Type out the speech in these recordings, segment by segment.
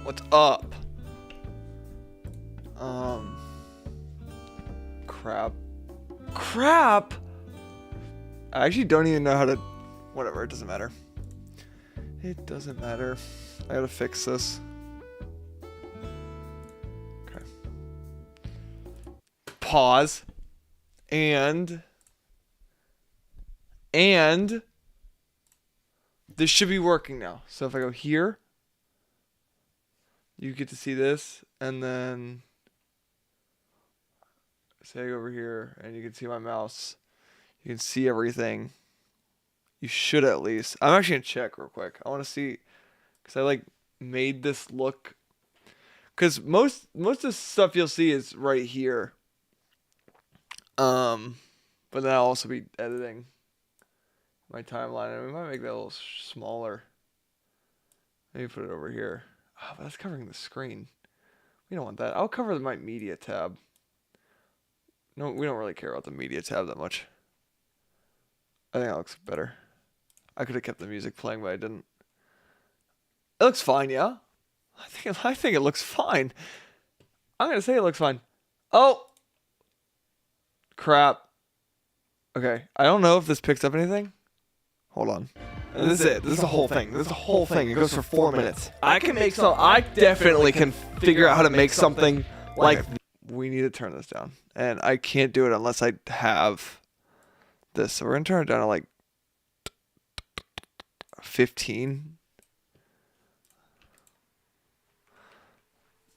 What's up? Crap. I actually don't even know how to. Whatever. It doesn't matter. It doesn't matter. I gotta fix this. Okay. Pause. And this should be working now. So if I go here, you get to see this, and then say I go over here, and you can see my mouse. You can see everything. You should at least. I'm actually gonna check real quick. I want to see, cause I like made this look. Cause most of the stuff you'll see is right here. But then I'll also be editing my timeline, and we might make that a little smaller. Maybe put it over here. Oh, but that's covering the screen. We don't want that. I'll cover my media tab. No, we don't really care about the media tab that much. I think that looks better. I could have kept the music playing, but I didn't. It looks fine, yeah? I think it looks fine. I'm gonna say it looks fine. Oh! Crap. Okay, I don't know if this picks up anything. Hold on. This is it. This is the whole thing. This is the whole thing. It goes for 4 minutes. I definitely can figure out how to make something like. We need to turn this down, and I can't do it unless I have this. So we're gonna turn it down to like 15.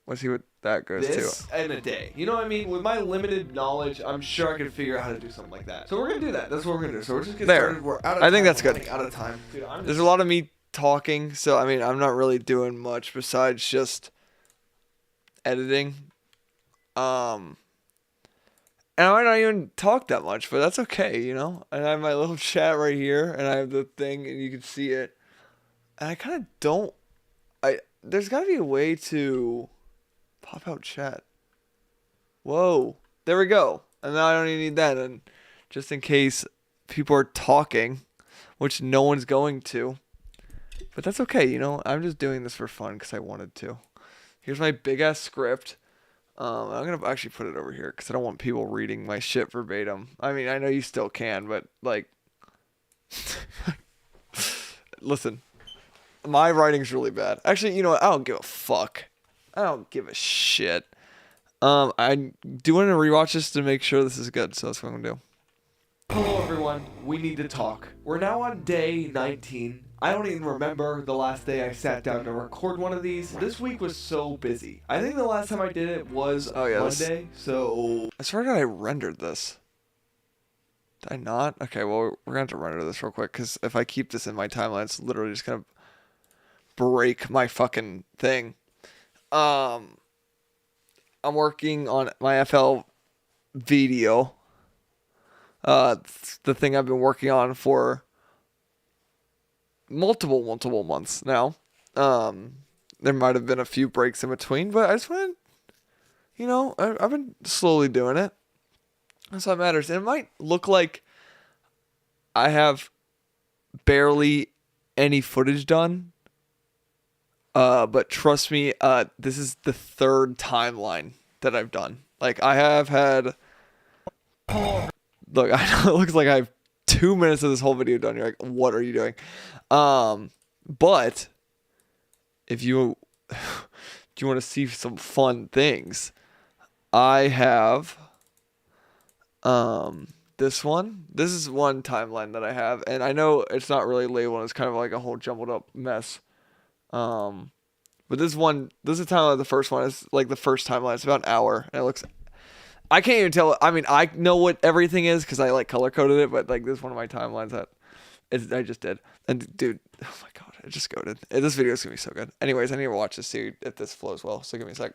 Let's see what that goes This to. in a day. You know what I mean? With my limited knowledge, I'm sure I could figure out how to do something like that. So we're gonna do that. That's what we're gonna do. So we're just getting There. started. We're out of I think time. that's We're good. running out of time. Dude, There's a lot of me talking, so I mean, I'm not really doing much besides just editing. And I might not even talk that much, but that's okay, you know? And I have my little chat right here, and I have the thing, and you can see it. And I kind of don't... There's got to be a way to pop out chat. Whoa. There we go. And now I don't even need that. And just in case people are talking, which no one's going to. But that's okay, you know? I'm just doing this for fun because I wanted to. Here's my big-ass script. I'm going to actually put it over here because I don't want people reading my shit verbatim. I mean, I know you still can, but, like... Listen. My writing's really bad. Actually, you know what? I don't give a fuck. I don't give a shit. I do want to rewatch this to make sure this is good, so that's what I'm going to do. Hello, everyone. We need to talk. We're now on day 19. I don't even remember the last day I sat down to record one of these. This week was so busy. I think the last time I did it was Monday, so... I swear to God I rendered this. Did I not? Okay, well, we're going to have to render this real quick, because if I keep this in my timeline, it's literally just going to break my fucking thing. I'm working on my FL video. It's the thing I've been working on for multiple months now. There might have been a few breaks in between, but I just want to, you know, I've been slowly doing it. That's what matters. And it might look like I have barely any footage done. But trust me, this is the third timeline that I've done. Like, I have had... Look, I know it looks like I have 2 minutes of this whole video done. You're like, what are you doing? But if you do you want to see some fun things, I have this one. This is one timeline that I have, and I know it's not really labeled. It's kind of like a whole jumbled up mess. But this is a timeline. The first one is like the first timeline. It's about an hour, and it looks. I can't even tell. I mean, I know what everything is because I like color coded it, but like this is one of my timelines that I just did. And dude, oh my god, I just goated. This video is gonna be so good. Anyways, I need to watch this, see if this flows well. So give me a sec.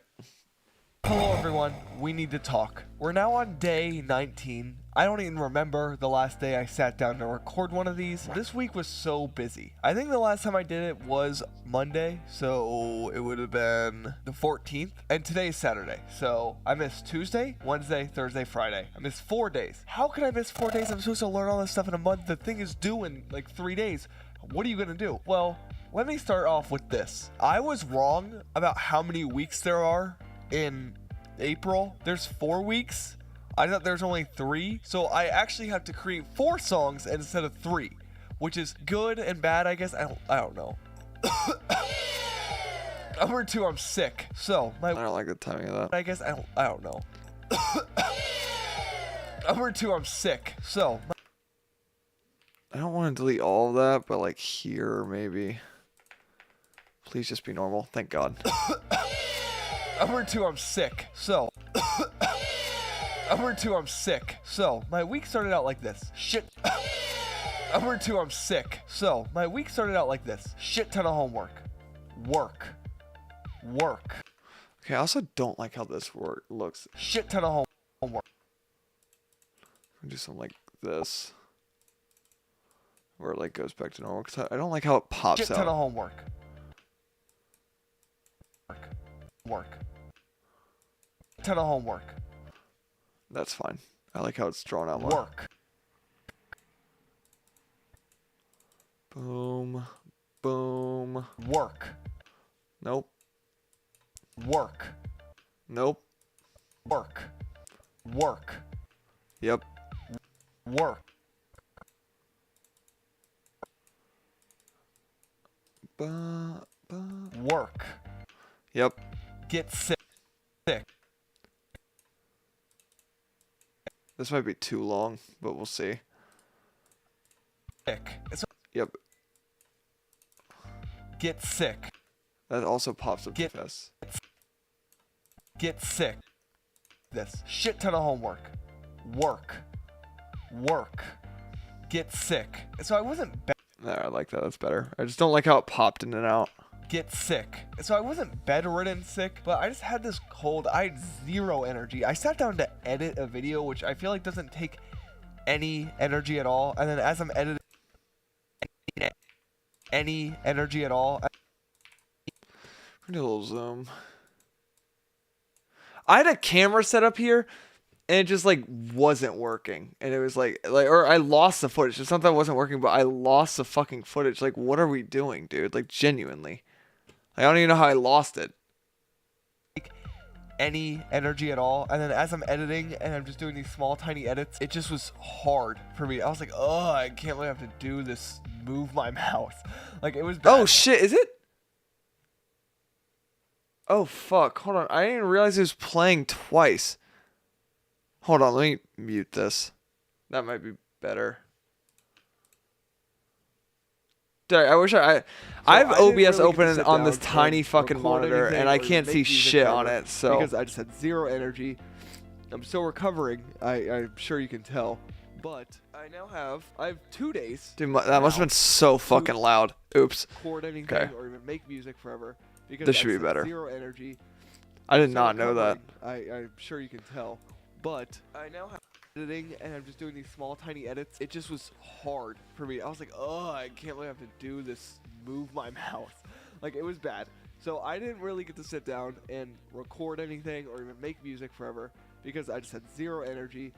Hello, everyone. We need to talk. We're now on day 19. I don't even remember the last day I sat down to record one of these. This week was so busy. I think the last time I did it was Monday, so it would have been the 14th. And today is Saturday, so I missed Tuesday, Wednesday, Thursday, Friday. I missed 4 days. How could I miss 4 days? I'm supposed to learn all this stuff in a month. The thing is due in like 3 days. What are you gonna do? Well, let me start off with this. I was wrong about how many weeks there are in April. There's 4 weeks. I thought there's only 3. So I actually have to create 4 songs instead of 3, which is good and bad, I guess. I don't know. Number 2, I'm sick. So I don't like the timing of that. I guess I don't know. Number 2, I'm sick. So I don't want to delete all of that, but like here maybe. Please just be normal. Thank God. Number 2, I'm sick. So Number 2, I'm sick. So my week started out like this. Shit. Number 2, I'm sick. So my week started out like this. Shit ton of homework. Work. Okay, I also don't like how this looks. Shit ton of homework. I'm gonna do something like this. Where it like goes back to normal. Cause I don't like how it pops Shit out. ton of homework. Work. Ton of homework. That's fine. I like how it's drawn out more. Work. Boom. Boom. Work. Nope. Work. Nope. Work. Work. Yep. Work. Work. Yep. Get sick. This might be too long, but we'll see. Yep. Get sick. That also pops up too Get- fast. Get sick. This shit ton of homework. Work. Get sick. So I wasn't There, I like that. That's better. I just don't like how it popped in and out. get sick. So I wasn't bedridden sick, but I just had this cold. I had 0 energy. I sat down to edit a video, which I feel like doesn't take any energy at all. And then as I'm editing any energy at all, We're gonna do a little zoom. I had a camera set up here, and it just like wasn't working, and it was like or I lost the footage. It's not that it wasn't working, but I lost the fucking footage. Like, what are we doing, dude? Like, genuinely, I don't even know how I lost it. any energy at all. And then as I'm editing and I'm just doing these small tiny edits, it just was hard for me. I was like, oh, I can't believe I have to do this, move my mouse. Like, it was bad. Oh shit, is it? Oh fuck, hold on. I didn't even realize it was playing twice. Hold on, let me mute this. That might be better. Dude, I wish I have I didn't OBS really get to open sit on down this and tiny fucking record monitor, anything and I or can't make see music shit on ever it. So because I just had 0 energy. I'm still recovering. I'm sure you can tell. But I have 2 days dude, that must have been so fucking loud. Oops. to record anything Okay. or even make music forever. Because This I should be just had better. 0 energy. I did Still not know that. recovering. I'm sure you can tell. But I now have editing and I'm just doing these small tiny edits. It just was hard for me. I was like, oh, I can't believe I have to do this, move my mouse. Like, it was bad. So I didn't really get to sit down and record anything or even make music forever because I just had 0 energy.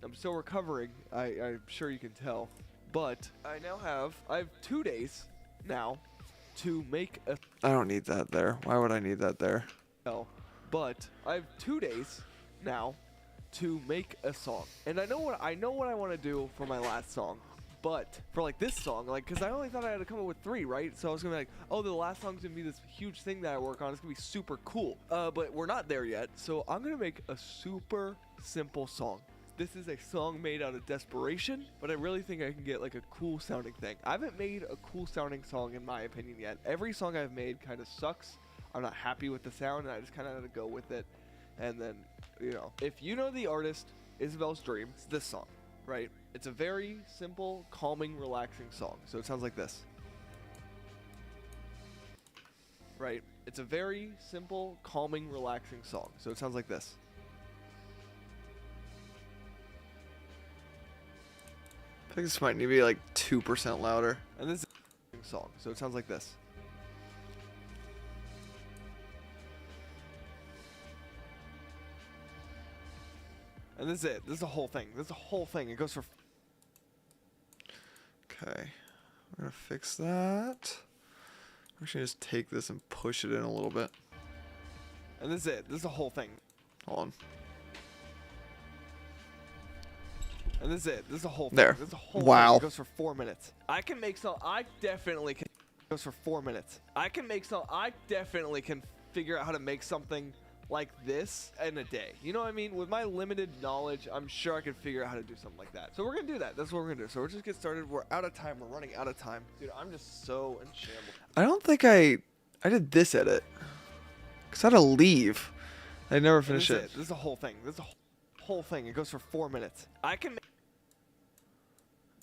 I'm still recovering. I'm sure you can tell. But I have 2 days now to make a I don't need that there. Why would I need that there? but I have 2 days now to make a song, and I know what I want to do for my last song. But for like this song, like, because I only thought I had to come up with 3, right? So I was gonna be like, oh, the last song's gonna be this huge thing that I work on. It's gonna be super cool. But we're not there yet. So I'm gonna make a super simple song. This is a song made out of desperation, but I really think I can get like a cool sounding thing. I haven't made a cool sounding song in my opinion yet. Every song I've made kind of sucks. I'm not happy with the sound, and I just kind of had to go with it. And then, you know, if you know the artist Isabel's Dream, it's this song, right? It's a very simple, calming, relaxing song. So it sounds like this. Right? It's a very simple, calming, relaxing song. So it sounds like this. I think this might need to be like 2% louder. And this is a song. So it sounds like this. And this is it. This is the whole thing. This is the whole thing. It goes for... Okay, we're gonna fix that. Actually, just take this and push it in a little bit. And this is it. This is the whole thing. Hold on. And this is it. This is the whole thing. There. This is the whole Wow. thing. It goes for 4 minutes. I can make some. I definitely can. It goes for 4 minutes. I can make some. I definitely can figure out how to make something like this in a day. You know what I mean? With my limited knowledge, I'm sure I could figure out how to do something like that. So we're gonna do that. That's what we're gonna do. So we'll just get started. We're out of time. We're running out of time. Dude, I'm just so in shambles. I don't think I did this edit. Cause I had to leave. I never And finished this is it. This is the whole thing. This is the whole thing. It goes for 4 minutes. I can make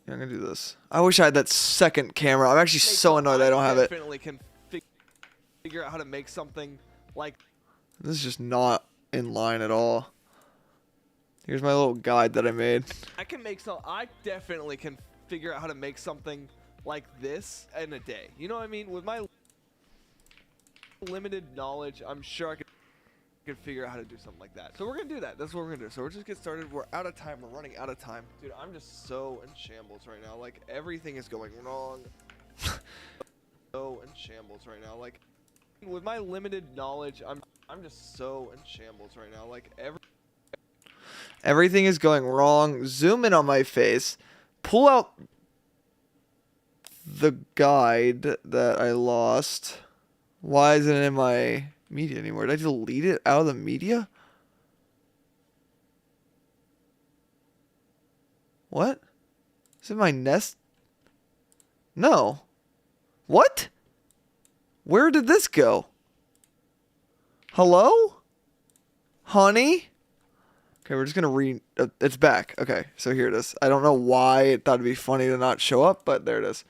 Yeah, I'm gonna do this. I wish I had that second camera. I'm actually so annoyed I don't have it. definitely can figure out how to make something like This is just not in line at all. Here's my little guide that I made. I can make some. I definitely can figure out how to make something like this in a day. You know what I mean? With my limited knowledge, I'm sure I could figure out how to do something like that. So we're gonna do that. That's what we're gonna do. So we'll just get started. We're out of time. We're running out of time. Dude, I'm just so in shambles right now. Like everything is going wrong. So in shambles right now. Like with my limited knowledge, I'm just so in shambles right now. Like Everything is going wrong. Zoom in on my face. Pull out the guide that I lost. Why isn't it in my media anymore? Did I delete it out of the media? What? Is it my Nest? No. What? Where did this go? Hello? Honey? Okay, we're just gonna read. It's back. Okay, so here it is. I don't know why it thought it'd be funny to not show up, but there it is.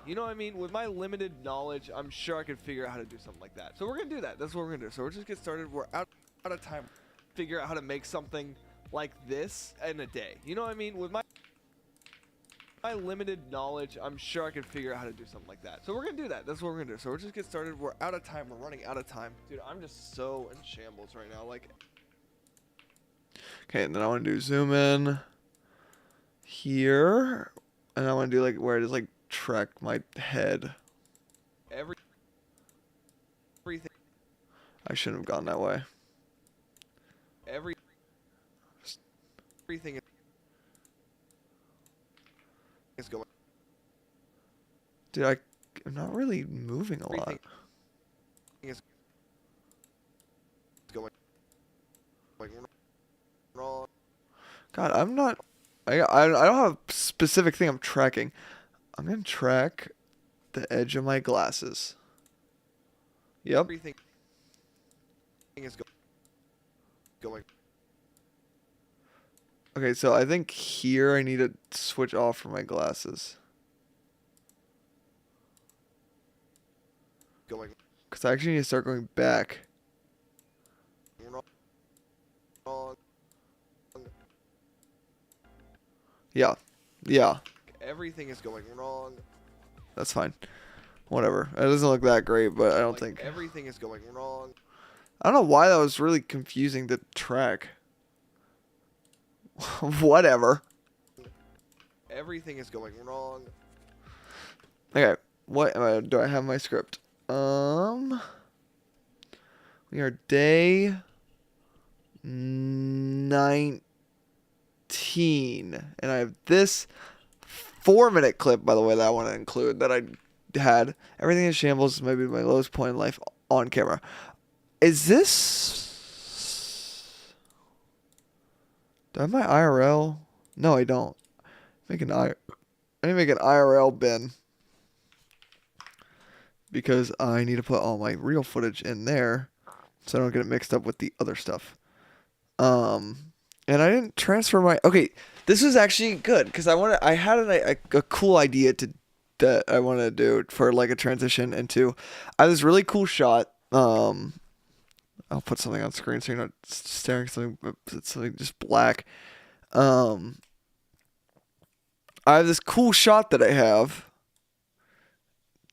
You know what I mean? With my limited knowledge, I'm sure I could figure out how to do something like that. So we're gonna do that. That's what we're gonna do. So we'll just get started. We're out of time. Figure out how to make something like this in a day. You know what I mean? With my limited knowledge, I'm sure I could figure out how to do something like that. So we're gonna do that. That's what we're gonna do. So we'll just get started. We're out of time. We're running out of time. Dude, I'm just so in shambles right now. Like Okay, and then I want to do zoom in here, and I want to do like where it is like track my head. everything. I shouldn't have gone that way. Everything is going. Dude, I'm not really moving a lot. Everything is going wrong. God, I'm not. I don't have a specific thing I'm tracking. I'm gonna track the edge of my glasses. Yep. Everything is going. Okay, so I think here I need to switch off from my glasses. Going Because I actually need to start going back. wrong. Yeah. Yeah. Everything is going wrong. That's fine. Whatever. It doesn't look that great, but I don't Like, think. everything is going wrong. I don't know why that was really confusing to track. Whatever. Everything is going wrong. Okay. What do I have my script? We are day 19, and I have this 4-minute clip, by the way, that I want to include that I had. Everything in shambles, maybe my lowest point in life on camera. Is this? Do I have my IRL? No, I don't. I need to make an IRL bin because I need to put all my real footage in there so I don't get it mixed up with the other stuff. And I didn't transfer my. Okay, this was actually good because I had a cool idea that I want to do for like a transition into. I have this really cool shot. I'll put something on screen so you're not staring at something. It's something just black. I have this cool shot that I have.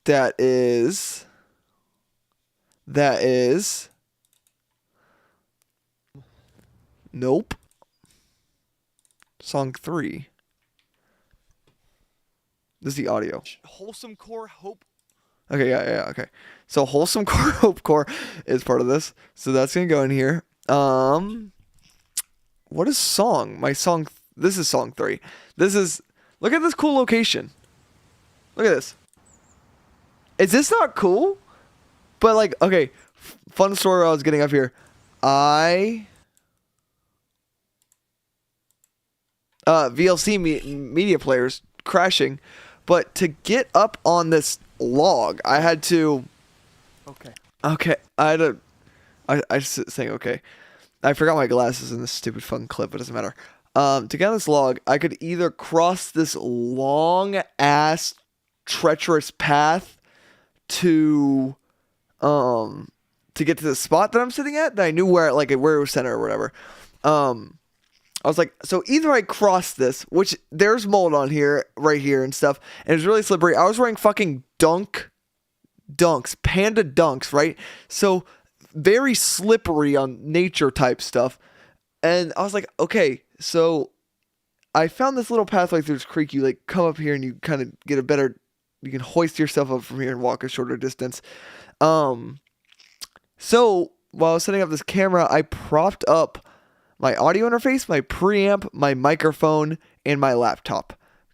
That is. Nope. Song 3. This is the audio. Wholesome core hope Okay, yeah, okay. So Wholesome Core Hope Core is part of this. So that's gonna go in here. What is song? My song. This is song 3. This is. Look at this cool location. Look at this. Is this not cool? But like, okay, fun story. I was getting up here. VLC media players crashing, but to get up on this log, I had to. Okay. Okay, I had to. I just saying okay. I forgot my glasses in this stupid fucking clip, but it doesn't matter. To get on this log, I could either cross this long ass treacherous path to get to the spot that I'm sitting at that I knew where it was center or whatever. I was like, so either I cross this, which there's mold on here, right here and stuff, and it's really slippery. I was wearing fucking dunks, panda dunks, right? So very slippery on nature type stuff. And I was like, okay, so I found this little pathway through this creek. You like come up here and you kind of get a better, you can hoist yourself up from here and walk a shorter distance. So while I was setting up this camera, I propped up my audio interface, my preamp, my microphone, and my laptop.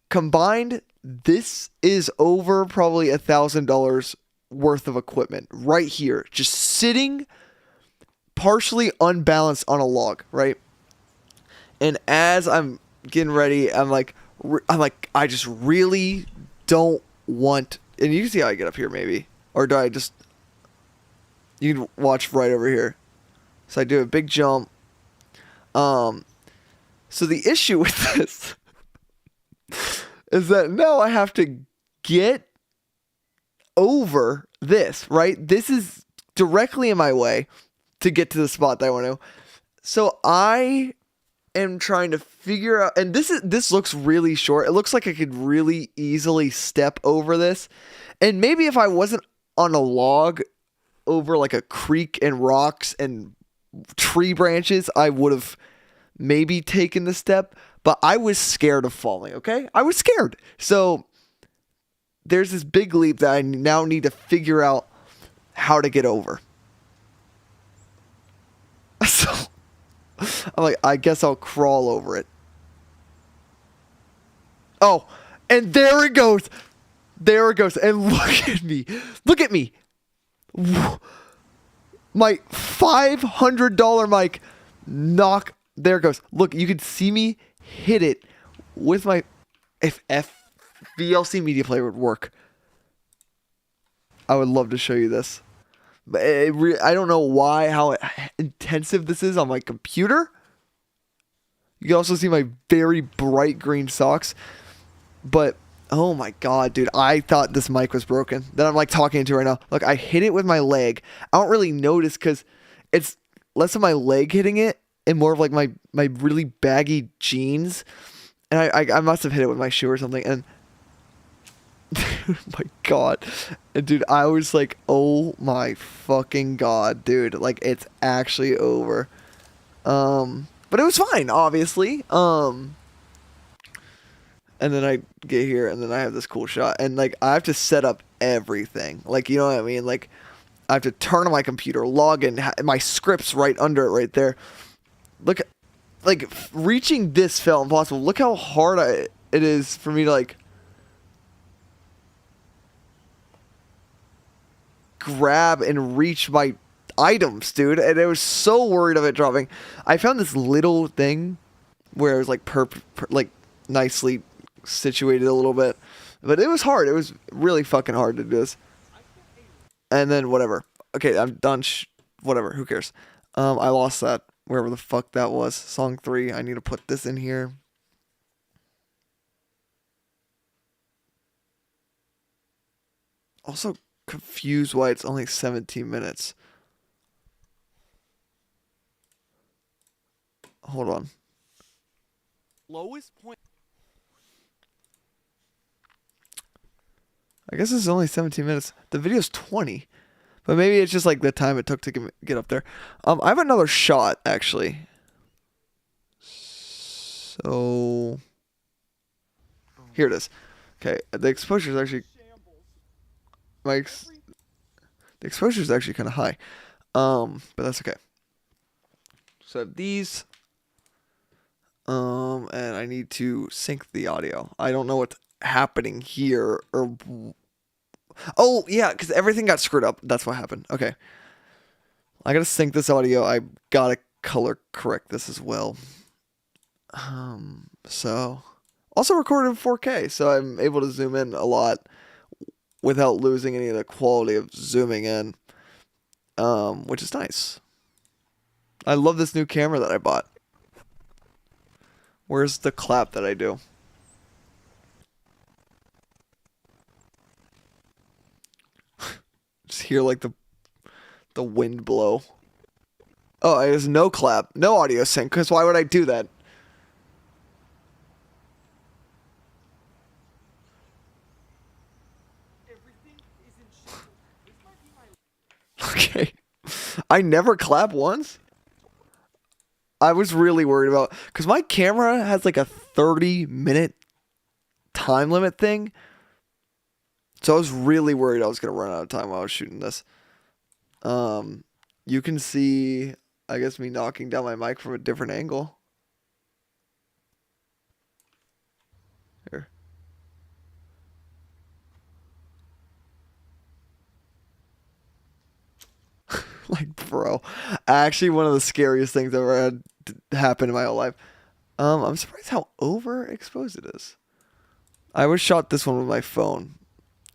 Combined, this is over probably $1,000 worth of equipment right here, just sitting partially unbalanced on a log, right? And as I'm getting ready, I'm like, I just really don't want. And you can see how I get up here, maybe, or do I just? You can watch right over here. So I do a big jump. So the issue with this is that now I have to get over this, right? This is directly in my way to get to the spot that I want to. So I am trying to figure out, and this looks really short. It looks like I could really easily step over this. And maybe if I wasn't on a log over like a creek and rocks and tree branches, I would have maybe taken the step, but I was scared of falling, okay? I was scared. So there's this big leap that I now need to figure out how to get over. So I'm like, I guess I'll crawl over it. Oh, and there it goes. There it goes. And look at me. Look at me. My $500 mic there it goes. Look, you could see me hit it with my if VLC media player would work. I would love to show you this. But I don't know how intensive this is on my computer. You can also see my very bright green socks. But oh my god, dude, I thought this mic was broken. That I'm like talking into right now. Look, I hit it with my leg. I don't really notice because it's less of my leg hitting it and more of like my really baggy jeans. And I must have hit it with my shoe or something. And my god. And dude, I was like, oh my fucking god, dude. Like, it's actually over. But it was fine, obviously. And then I get here, and then I have this cool shot. And, like, I have to set up everything. Like, you know what I mean? Like, I have to turn on my computer, log in, my script's right under it right there. Look, like, reaching this felt impossible. Look how hard it is for me to, like, grab and reach my items, dude. And I was so worried of it dropping. I found this little thing where it was, like, like, nicely situated a little bit, but it was hard. It was really fucking hard to do this. And then whatever. Okay, I'm done. Whatever. Who cares? I lost that wherever the fuck that was. Song 3. I need to put this in here. Also confused why it's only 17 minutes. Hold on. Lowest point. I guess this is only 17 minutes. The video's 20. But maybe it's just like the time it took to get up there. I have another shot, actually. So here it is. Okay, the exposure is actually the exposure is actually kind of high. But that's okay. So I have these. And I need to sync the audio. I don't know what's happening here or. Oh yeah, because everything got screwed up. That's what happened. Okay. I gotta sync this audio. I gotta color correct this as well. So also recorded in 4K, so I'm able to zoom in a lot without losing any of the quality of zooming in, which is nice. I love this new camera that I bought. Where's the clap that I do? Just hear like the wind blow. Oh, there's no clap, no audio sync, because why would I do that? Okay. I never clap once. I was really worried about, because my camera has like a 30-minute time limit thing. So I was really worried I was going to run out of time while I was shooting this. You can see, I guess, me knocking down my mic from a different angle. Here. Like, bro. Actually, one of the scariest things I've ever had happen in my whole life. I'm surprised how overexposed it is. I was shot this one with my phone.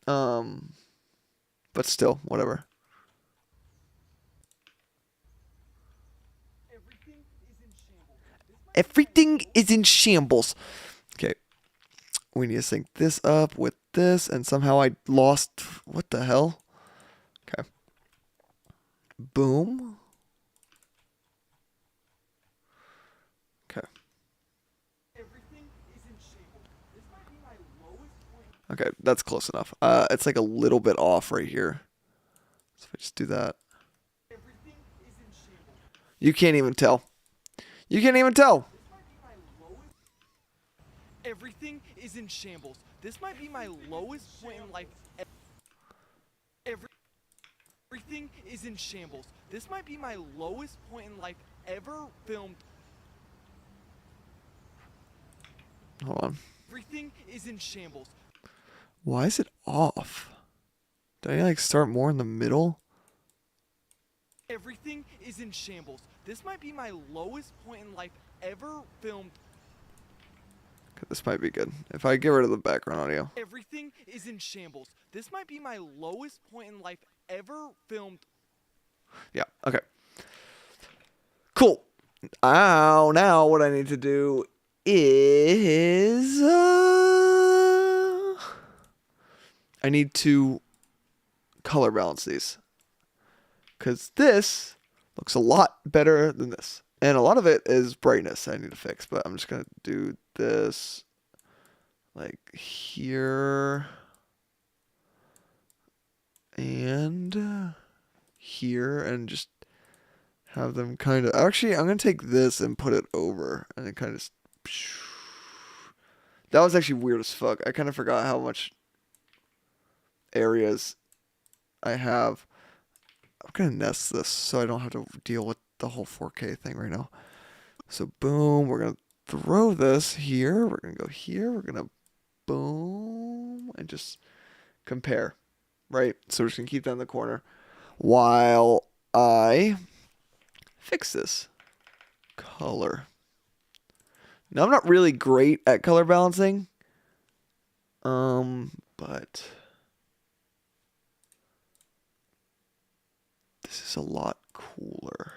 But still, whatever. Everything is in shambles. Okay. We need to sync this up with this, and somehow I lost. What the hell? Okay. Boom. Okay. Okay, that's close enough. It's like a little bit off right here. So if I just do that. You can't even tell. You can't even tell. Everything is in shambles. This might be my lowest point in life. Everything is in shambles. This might be my lowest point in life ever filmed. Hold on. Everything is in shambles. Why is it off? Did I like start more in the middle? Everything is in shambles. This might be my lowest point in life ever filmed. Okay, this might be good. If I get rid of the background audio. Everything is in shambles. This might be my lowest point in life ever filmed. Yeah, okay. Cool. Now what I need to do is I need to color balance these. Because this looks a lot better than this. And a lot of it is brightness I need to fix. But I'm just going to do this like here. And here. And just have them kind of... Actually, I'm going to take this and put it over. And then kind of... That was actually weird as fuck. I kind of forgot how much areas I have. I'm going to nest this so I don't have to deal with the whole 4K thing right now. So boom, we're going to throw this here. We're going to go here. We're going to boom and just compare, right? So we're just going to keep that in the corner while I fix this color. Now, I'm not really great at color balancing, but this is a lot cooler.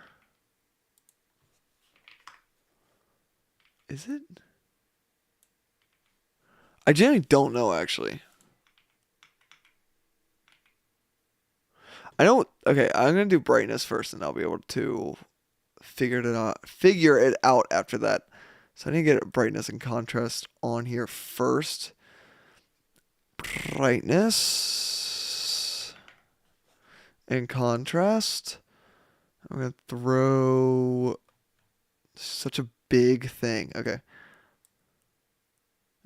Is it? I genuinely don't know, actually. I know. Okay, I'm gonna do brightness first, and I'll be able to figure it out after that. So I need to get brightness and contrast on here first. Brightness and contrast. I'm gonna throw such a big thing. Okay.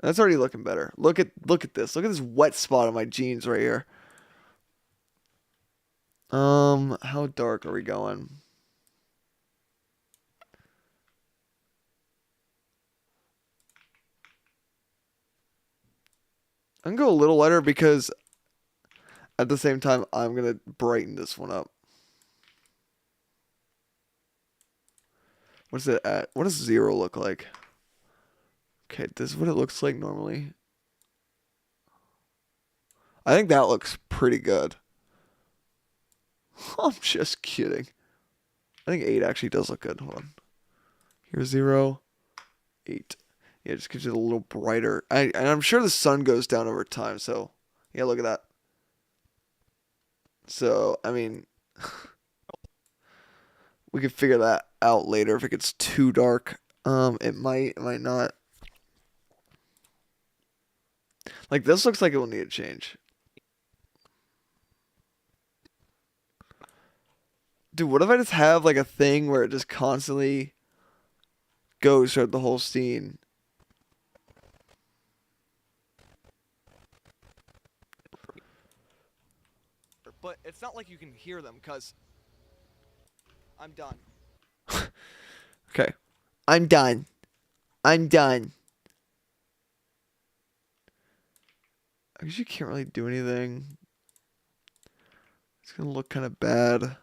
That's already looking better. Look at this. Look at this wet spot on my jeans right here. How dark are we going? I'm gonna go a little lighter because at the same time I'm gonna brighten this one up. What's it at? What does 0 look like? Okay, this is what it looks like normally. I think that looks pretty good. I'm just kidding. I think 8 actually does look good. Hold on. Here's 0, 8. Yeah, it just gives it a little brighter. And I'm sure the sun goes down over time, so yeah, look at that. So, I mean, we could figure that out later if it gets too dark. It might not. Like, this looks like it will need a change. Dude, what if I just have, like, a thing where it just constantly goes throughout the whole scene? But it's not like you can hear them, because I'm done. Okay. I'm done. I'm done. I guess you can't really do anything. It's gonna look kind of bad.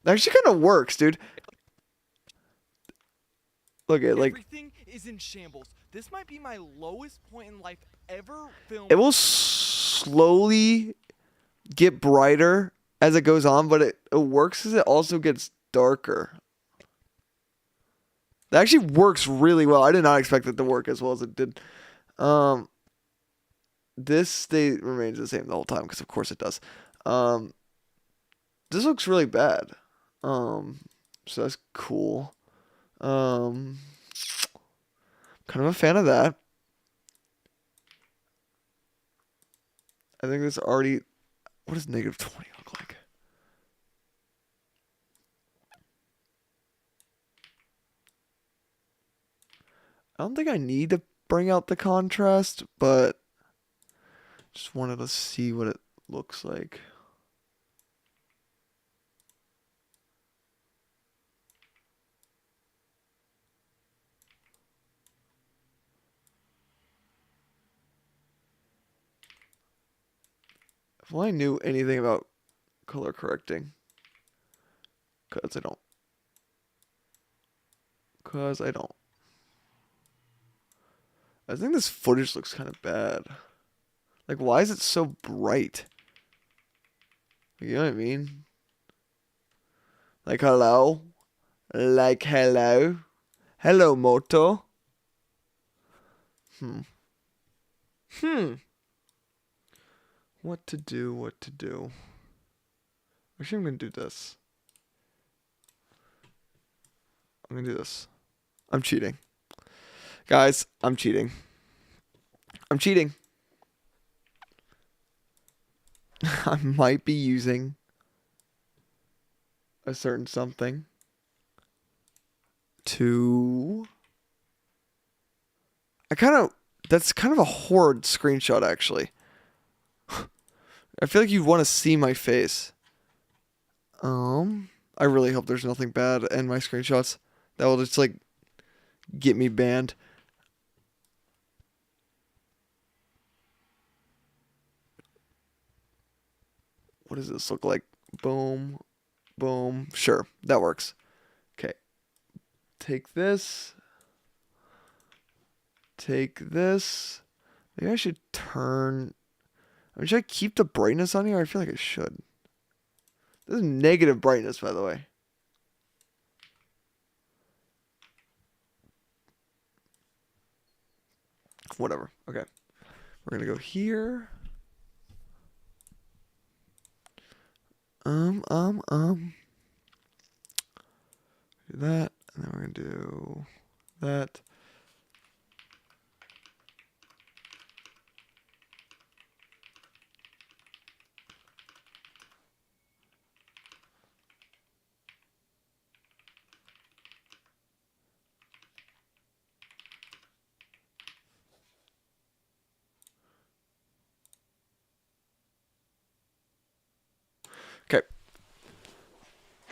That actually kind of works, dude. Look at like Everything is in shambles. This might be my lowest point in life ever filmed. it will slowly get brighter as it goes on, but it works as it also gets darker. That actually works really well. I did not expect it to work as well as it did. This state remains the same the whole time because of course it does. This looks really bad. So that's cool. Kind of a fan of that. I think this already. What does negative 20 look like? I don't think I need to bring out the contrast, but just wanted to see what it looks like. If only I knew anything about color correcting. Because I don't. Because I don't. I think this footage looks kind of bad. Like, why is it so bright? You know what I mean? Like, hello? Like, hello? Hello, Moto? What to do, what to do. Actually, I'm gonna do this. I'm gonna do this. I'm cheating. Guys, I'm cheating. I'm cheating. I might be using a certain something to... That's kind of a horrid screenshot, actually. I feel like you want to see my face. I really hope there's nothing bad in my screenshots that will just, like, get me banned. What does this look like? Boom. Boom. Sure, that works. Okay. Take this. Take this. Maybe I should turn... I mean, should I keep the brightness on here? I feel like I should. This is negative brightness, by the way. Whatever. Okay. We're going to go here. Do that. And then we're going to do that.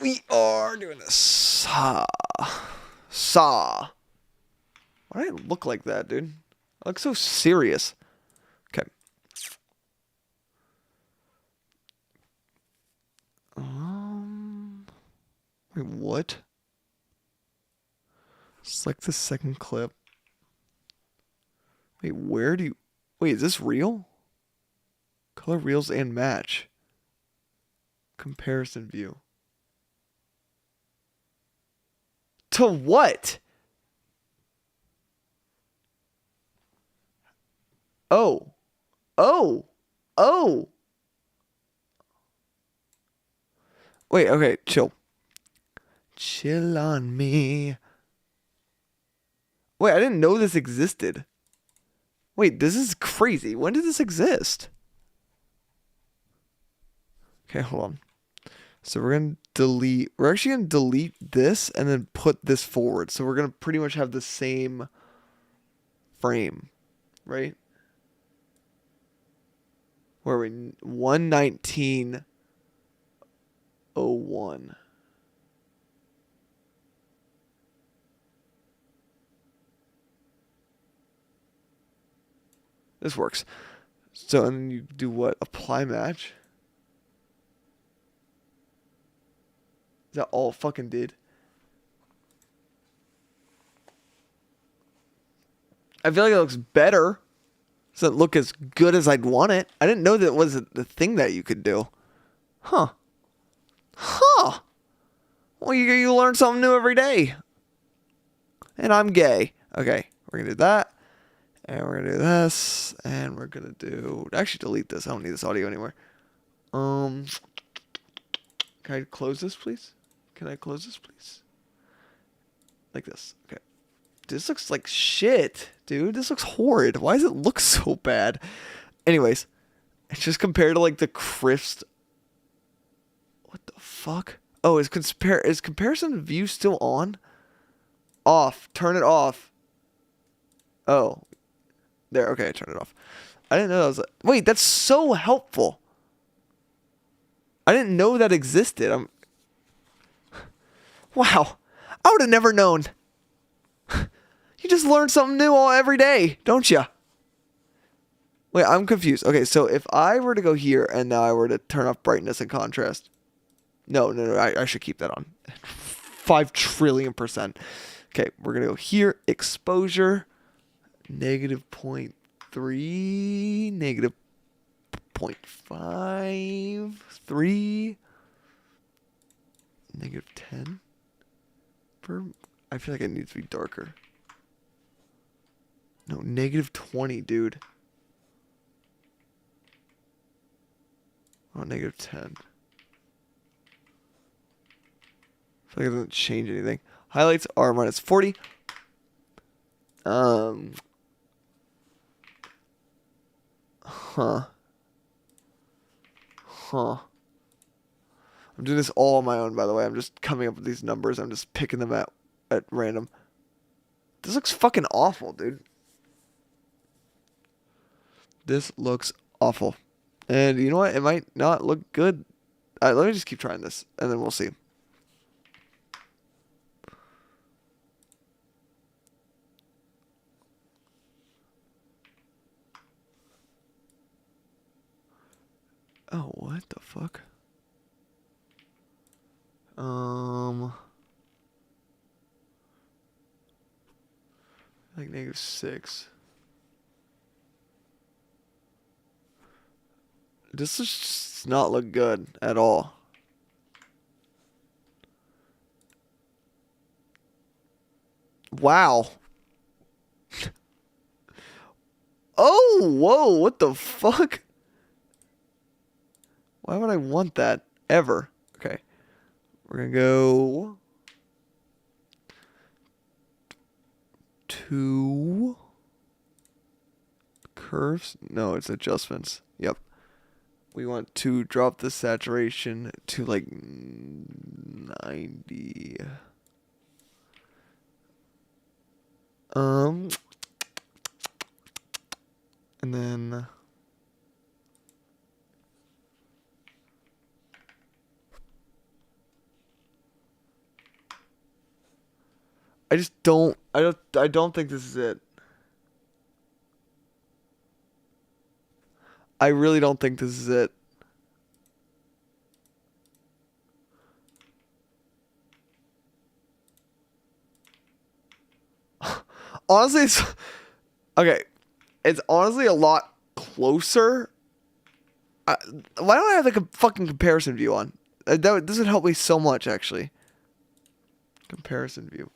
We are doing a saw. Saw. Why do I look like that, dude? I look so serious. Okay. Wait, what? Select the second clip. Wait, where do you... Wait, is this real? Color reels and match. Comparison view. To what? Oh. Oh. Oh. Wait, okay, chill. Chill on me. Wait, I didn't know this existed. Wait, this is crazy. When did this exist? Okay, hold on. So we're going to delete... We're actually going to delete this and then put this forward. So we're going to pretty much have the same frame, right? Where are we? 119.01. This works. So, and then you do what? Apply match? Is that all it fucking did? I feel like it looks better. Doesn't look as good as I'd want it. I didn't know that was the thing that you could do. Huh. Huh. Well, you learn something new every day. And I'm gay. Okay, we're going to do that. And we're going to do this. And we're going to do... Actually, delete this. I don't need this audio anymore. Can I close this, please? Can I close this, please? Like this. Okay. This looks like shit, dude. This looks horrid. Why does it look so bad? Anyways, it's just compared to like the crisp... What the fuck? Oh, is comparison view still on? Off. Turn it off. Oh. There. Okay, I turned it off. I didn't know that was... Wait, that's so helpful. I didn't know that existed. Wow. I would have never known. You just learn something new every day, don't you? Wait, I'm confused. Okay, so if I were to go here and now I were to turn off brightness and contrast. No, I should keep that on. 5 trillion%. Okay, we're going to go here. Exposure. -0.3. -0.5. 3. -10. I feel like it needs to be darker. No, -20, dude. Oh, -10. I feel like it doesn't change anything. Highlights are -40. Huh. I'm doing this all on my own, by the way. I'm just coming up with these numbers. I'm just picking them at random. This looks fucking awful, dude. This looks awful. And you know what? It might not look good. All right, let me just keep trying this, and then we'll see. Oh, what the fuck? Like -6. This does not look good at all. Wow. Oh, whoa, what the fuck? Why would I want that ever? Okay. We're going to go to curves. No, it's adjustments. Yep. We want to drop the saturation to like 90. And then I don't think this is it. I really don't think this is it. Honestly, it's okay. It's honestly a lot closer. Why don't I have like a fucking comparison view on? This would help me so much, actually. Comparison view.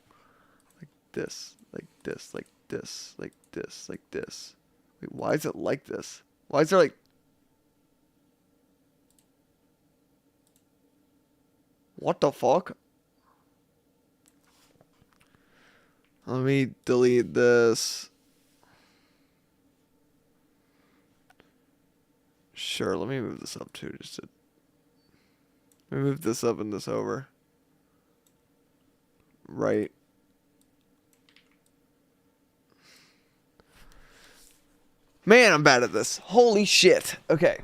Like this, like this, like this, like this, like this. Wait, why is it like this? Why is there like... What the fuck? Let me delete this. Sure, let me move this up too. Let me move this up and this over. Right. Man, I'm bad at this. Holy shit. Okay.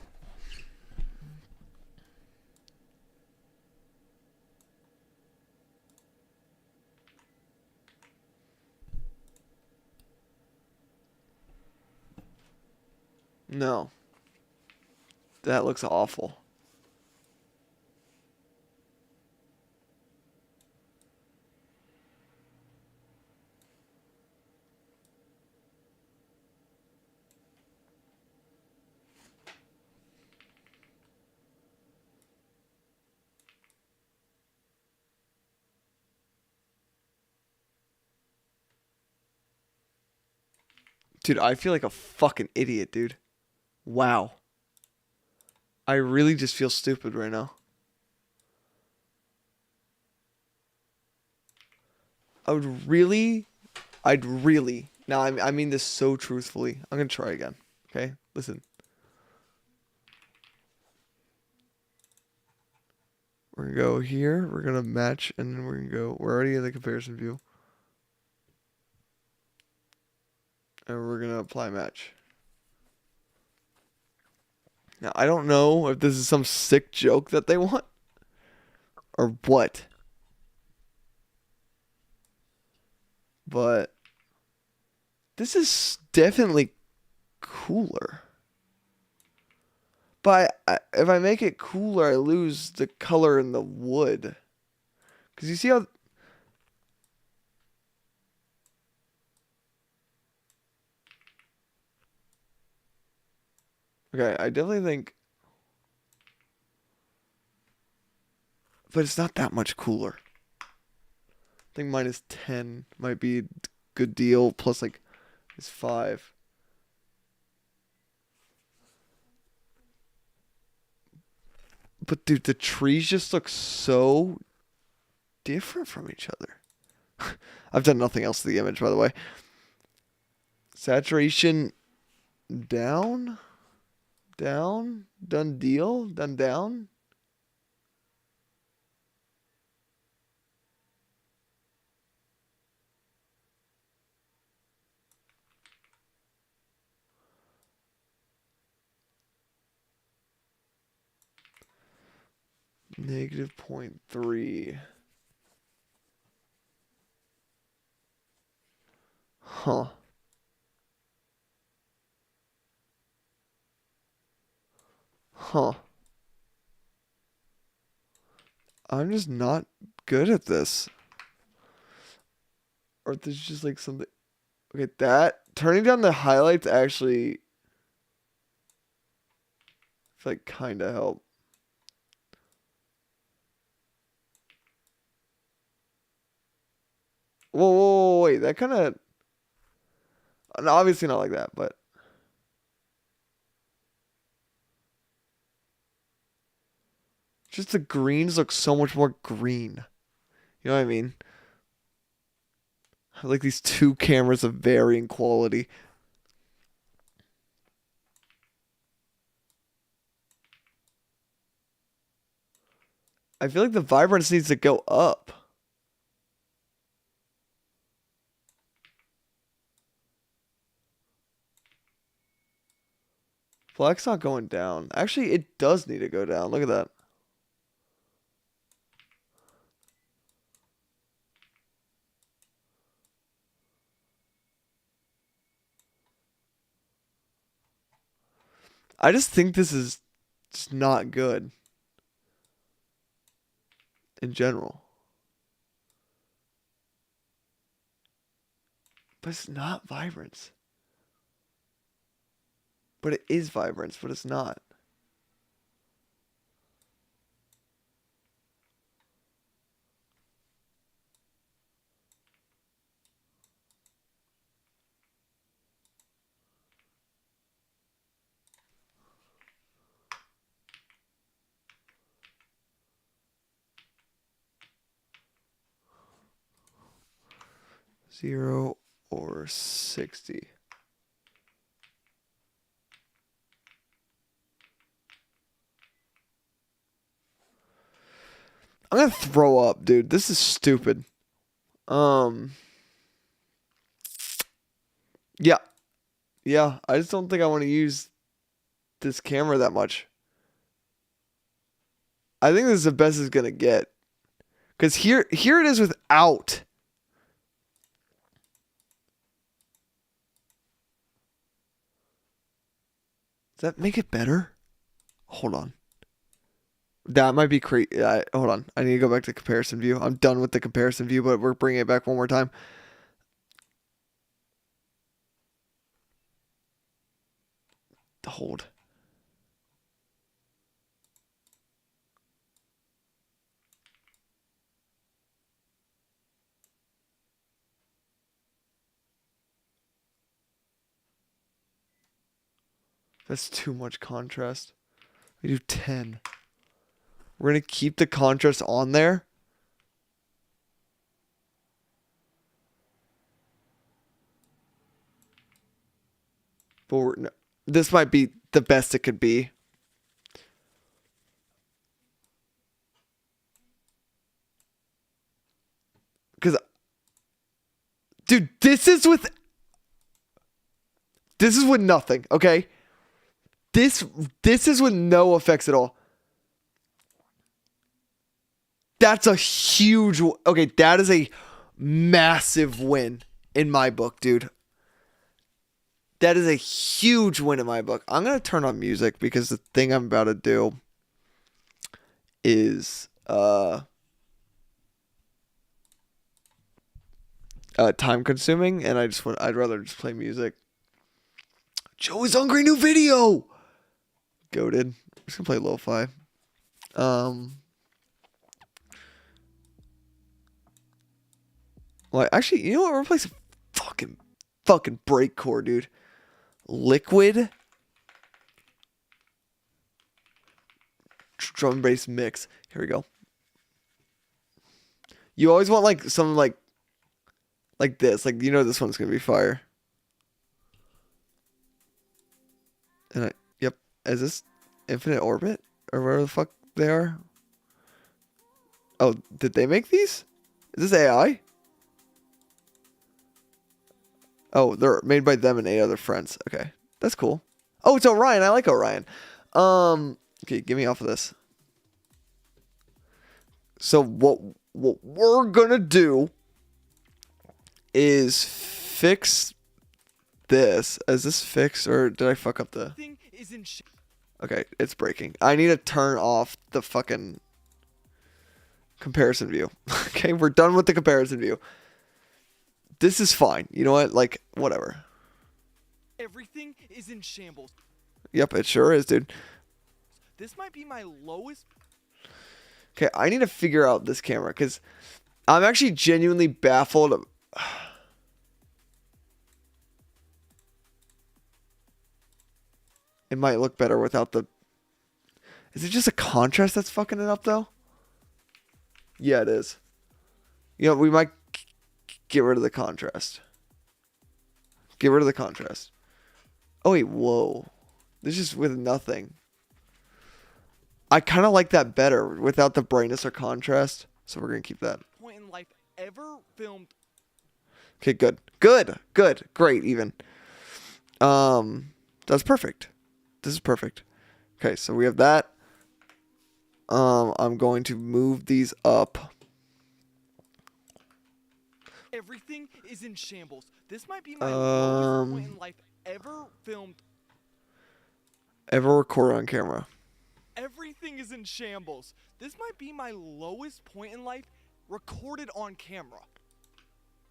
No. That looks awful. Dude, I feel like a fucking idiot, dude. Wow. I really just feel stupid right now. I'd really. Now, I mean this so truthfully. I'm gonna try again. Okay? Listen. We're gonna go here. We're gonna match, and then we're gonna go. We're already in the comparison view. And we're gonna apply match. Now, I don't know if this is some sick joke that they want. Or what. But this is definitely cooler. But if I make it cooler, I lose the color in the wood. Because you see how... Okay, I definitely think... But it's not that much cooler. I think minus 10 might be a good deal. Plus, like, it's 5. But, dude, the trees just look so different from each other. I've done nothing else to the image, by the way. Saturation down? Down? Done deal? Done down? Negative 0.3. Huh. Huh. I'm just not good at this. Or there's just like something... Okay, that... Turning down the highlights actually... I feel like kinda help. Whoa, wait, that kind of... No, obviously not like that, but... Just the greens look so much more green. You know what I mean? Like these two cameras of varying quality. I feel like the vibrance needs to go up. Black's not going down. Actually, it does need to go down. Look at that. I just think this is just not good in general. But it's not vibrance. But it is vibrance, but it's not. Zero or 60. I'm gonna throw up, dude. This is stupid. Yeah. Yeah, I just don't think I want to use this camera that much. I think this is the best it's gonna get. Cause here it is without. Does that make it better? Hold on. That might be crazy. Hold on. I need to go back to comparison view. I'm done with the comparison view, but we're bringing it back one more time. Hold. That's too much contrast. We do 10. We're going to keep the contrast on there. But this might be the best it could be. Because, dude, this is with nothing, okay? This is with no effects at all. That's a huge... Okay, that is a massive win in my book, dude. That is a huge win in my book. I'm going to turn on music because the thing I'm about to do is time consuming, and I'd rather just play music. Joey's Hungry new video. Goated. I'm just gonna play lo-fi. Well, actually, you know what? We're gonna play some fucking breakcore, dude. Liquid drum and bass mix. Here we go. You always want like something like this. Like, you know this one's gonna be fire. And yep. Is this Infinite Orbit? Or whatever the fuck they are? Oh, did they make these? Is this AI? Oh, they're made by them and 8 other friends. Okay. That's cool. Oh, it's Orion. I like Orion. Okay, get me off of this. So what we're gonna do is fix this. Is this fixed, or did I fuck up the... Thing is in Okay, it's breaking. I need to turn off the fucking comparison view. Okay, we're done with the comparison view. This is fine. You know what? Like, whatever. Everything is in shambles. Yep, it sure is, dude. This might be my lowest. Okay, I need to figure out this camera because I'm actually genuinely baffled. It might look better without the... Is it just a contrast that's fucking it up, though? Yeah, it is. You know, we might get rid of the contrast. Get rid of the contrast. Oh, wait, whoa. This is with nothing. I kind of like that better without the brightness or contrast. So we're going to keep that. Point in life ever filmed. Okay, good. Good. Good. Great, even. That's perfect. This is perfect. Okay, so we have that. I'm going to move these up. Everything is in shambles. This might be my lowest point in life ever filmed. ever recorded on camera. Everything is in shambles. This might be my lowest point in life recorded on camera.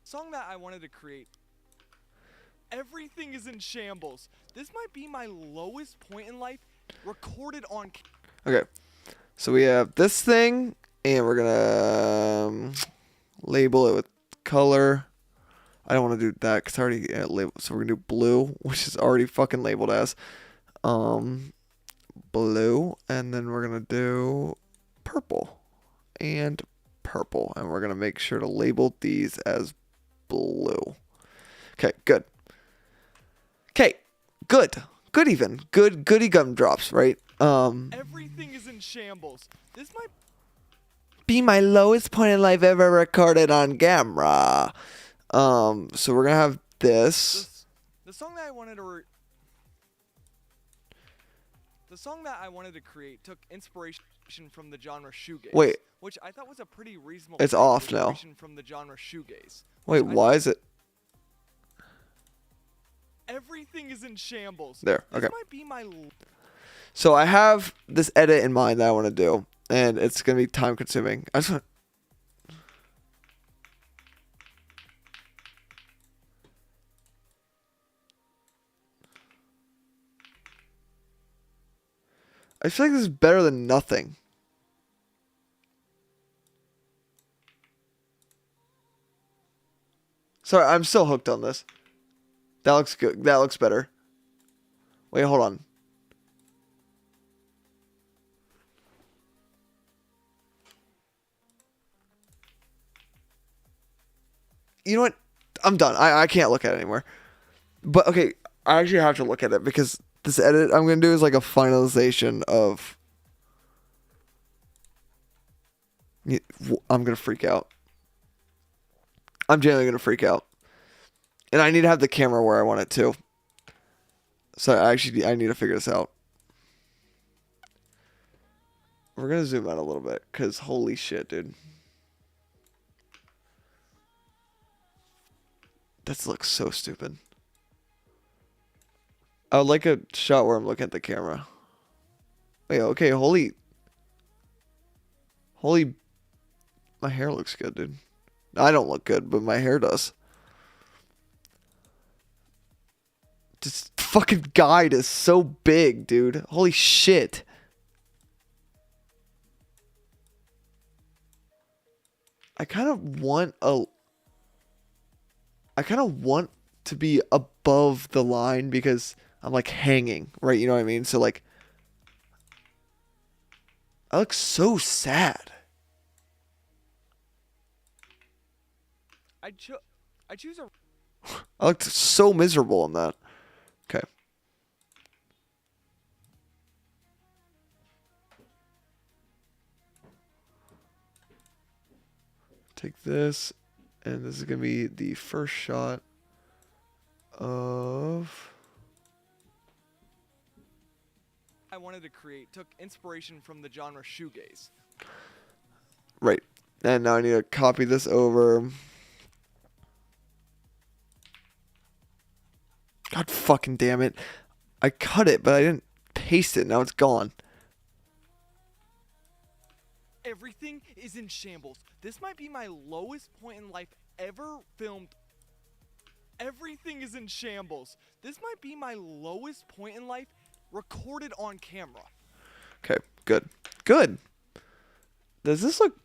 Song that I wanted to create. Everything is in shambles. This might be my lowest point in life recorded on Okay. So we have this thing, and we're gonna label it with color. I don't want to do that because I already labeled. So we're gonna do blue, which is already fucking labeled as blue, and then we're gonna do purple and purple, and we're gonna make sure to label these as blue. Okay, good. Okay, good. Good even. Goody gumdrops, right? Everything is in shambles. This might Be my lowest point in life ever recorded on camera. So we're gonna have this. the song that I wanted to the song that I wanted to create took inspiration from the genre shoegaze. Wait. Which I thought was a pretty reasonable. It's take of off now. inspiration from the genre shoegaze. Wait, which I why thought- is it Everything is in shambles. there? This Okay. might be my So I have this edit in mind that I want to do, and it's gonna be time consuming. I just want. I feel like this is better than nothing. Sorry, I'm still hooked on this. That looks good. That looks better. Wait, hold on. You know what? I'm done. I can't look at it anymore. But okay, I actually have to look at it because this edit I'm gonna do is like a finalization of. I'm gonna freak out. I'm genuinely gonna freak out, and I need to have the camera where I want it to. So I need to figure this out. We're gonna zoom out a little bit because holy shit, dude. That looks so stupid. I would like a shot where I'm looking at the camera. Wait, okay, holy, my hair looks good, dude. I don't look good, but my hair does. This fucking guide is so big, dude. Holy shit. I kind of want to be above the line because I'm like hanging, right? You know what I mean? So like, I look so sad. I choose a I looked so miserable in that. Okay. Take this, and this is going to be the first shot of... I wanted to create took inspiration from the genre shoegaze. Right. And now I need to copy this over. God fucking damn it. I cut it, but I didn't paste it. Now it's gone. Everything is in shambles. This might be my lowest point in life ever filmed. Everything is in shambles. This might be my lowest point in life recorded on camera. Okay, good. Good. Does this look...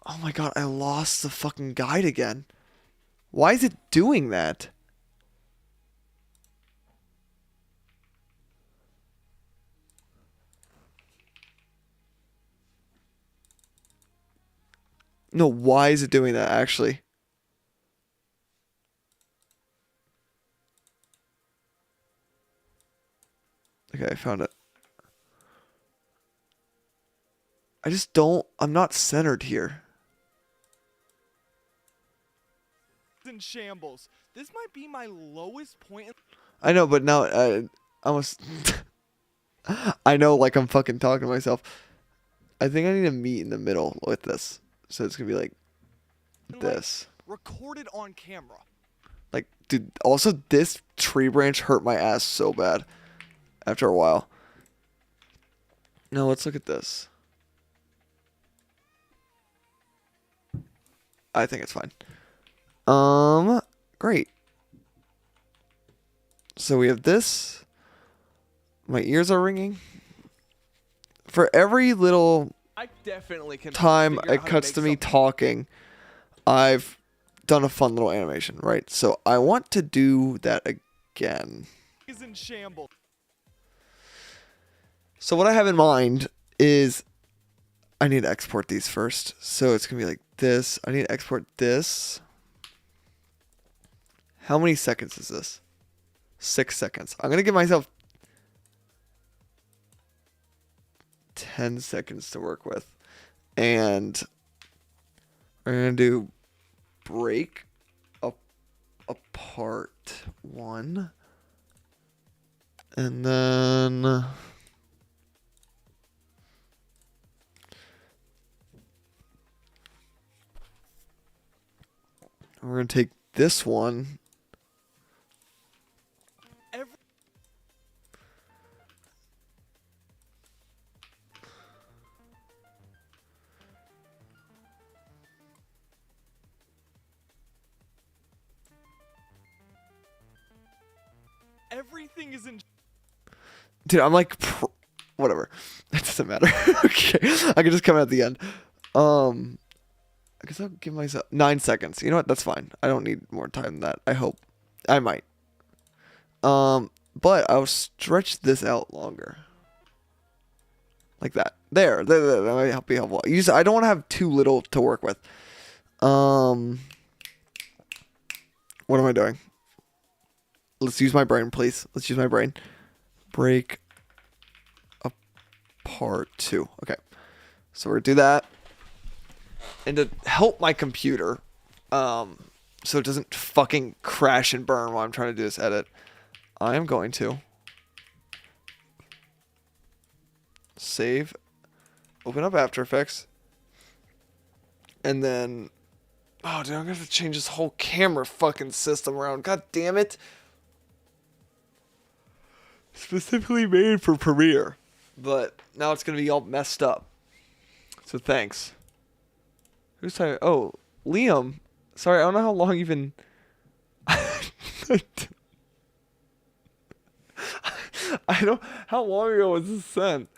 Oh my god, I lost the fucking guide again. Why is it doing that? No, why is it doing that, actually? Okay, I found it. I just don't... I'm not centered here. It's in shambles. This might be my lowest point in I know, but now I almost... I know, like, I'm fucking talking to myself. I think I need to meet in the middle with this. So it's gonna be like life this. recorded on camera. Like, dude, also this tree branch hurt my ass so bad. after a while. No, let's look at this. I think it's fine. Great. So we have this. My ears are ringing. For every little I definitely can time figure out it how to cuts make to me something. talking, I've done a fun little animation, right? So I want to do that again. Is in shambles. So what I have in mind is I need to export these first. So it's going to be like this. I need to export this. How many seconds is this? 6 seconds. I'm going to give myself 10 seconds to work with. And we're going to do break apart 1. And then we're going to take this one. Every Everything is in. Dude, I'm like, whatever. It doesn't matter. Okay, I can just come at the end. I guess I'll give myself 9 seconds. You know what? That's fine. I don't need more time than that. I hope. I might. But I'll stretch this out longer. Like that. There. That might be helpful. I don't want to have too little to work with. What am I doing? Let's use my brain, please. Let's use my brain. Break apart 2. Okay. So we're going to do that. And to help my computer, so it doesn't fucking crash and burn while I'm trying to do this edit, I am going to save, open up After Effects, and then, oh dude, I'm gonna have to change this whole camera fucking system around. God damn it. Specifically made for Premiere, but now it's gonna be all messed up. So thanks. Who's talking? Oh, Liam. Sorry, I don't know how long you've been. I don't. How long ago was this sent?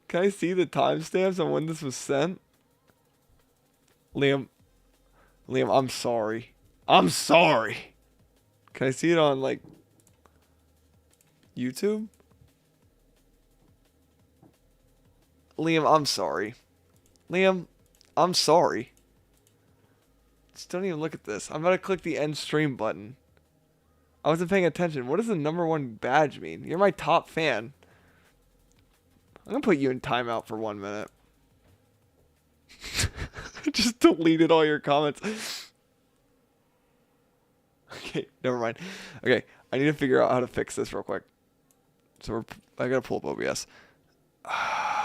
Can I see the timestamps on when this was sent? Liam, I'm sorry. I'm sorry. Can I see it on like YouTube? Liam, I'm sorry. Liam, I'm sorry. Just don't even look at this. I'm about to click the end stream button. I wasn't paying attention. What does the #1 badge mean? You're my top fan. I'm gonna put you in timeout for 1 minute. Just deleted all your comments. Okay, never mind. Okay, I need to figure out how to fix this real quick. So I gotta pull up OBS.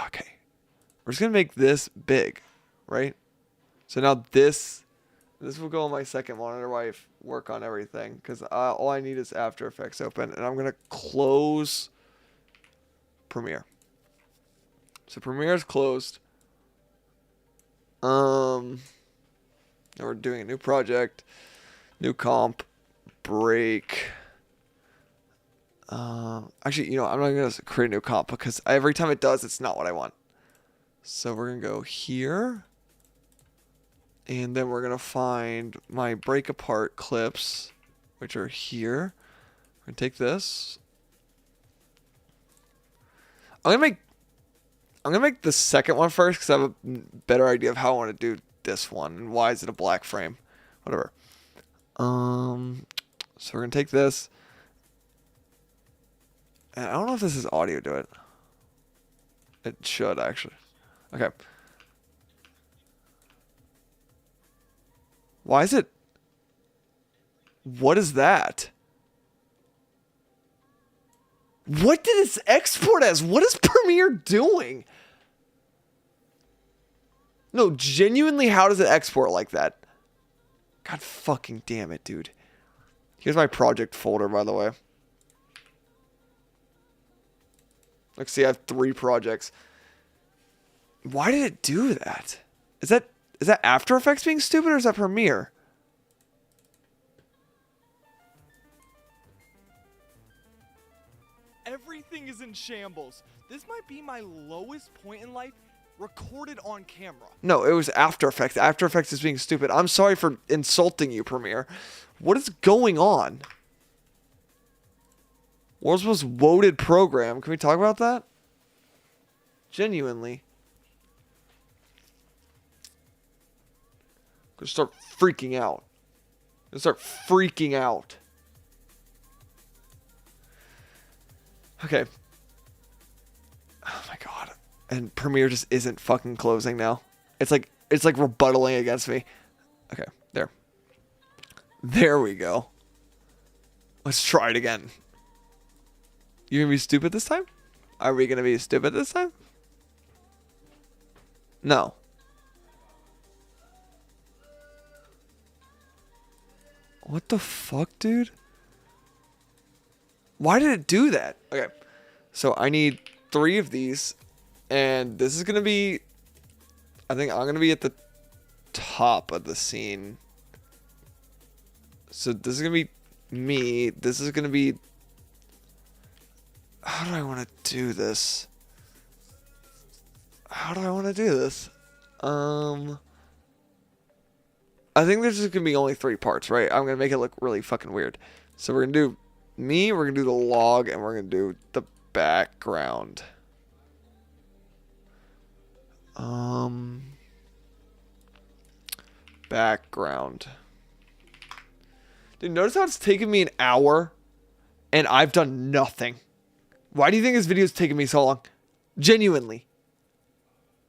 Okay. We're just gonna make this big, right? So now this will go on my second monitor while I work on everything, because all I need is After Effects open, and I'm gonna close Premiere. So Premiere is closed. Now we're doing a new project, new comp, break. Actually, you know, I'm not gonna create a new comp because every time it does, it's not what I want. So we're gonna go here, and then we're gonna find my break apart clips, which are here. We're gonna take this. I'm gonna make the second one first because I have a better idea of how I want to do this one and why is it a black frame, whatever. So we're gonna take this, and I don't know if this is audio. Do it. It should actually. Okay. Why is it? What is that? What did this export as? What is Premiere doing? No, genuinely, how does it export like that? God fucking damn it, dude. Here's my project folder, by the way. Like, see, I have 3 projects. Why did it do that? Is that After Effects being stupid, or is that Premiere? Everything is in shambles. This might be my lowest point in life recorded on camera. No, it was After Effects. After Effects is being stupid. I'm sorry for insulting you, Premiere. What is going on? World's most woted program. Can we talk about that? Genuinely. Gonna start freaking out. Gonna start freaking out. Okay. Oh my god. And Premiere just isn't fucking closing now. It's like rebuttaling against me. Okay, there. There we go. Let's try it again. You gonna be stupid this time? Are we gonna be stupid this time? No. What the fuck, dude? Why did it do that? Okay. So I need 3 of these. And this is going to be... I think I'm going to be at the top of the scene. So this is going to be me. This is going to be... How do I want to do this? How do I want to do this? I think there's just going to be only 3 parts, right? I'm going to make it look really fucking weird. So we're going to do me, we're going to do the log, and we're going to do the background. Background. Dude, notice how it's taken me an hour and I've done nothing. Why do you think this video is taking me so long? Genuinely.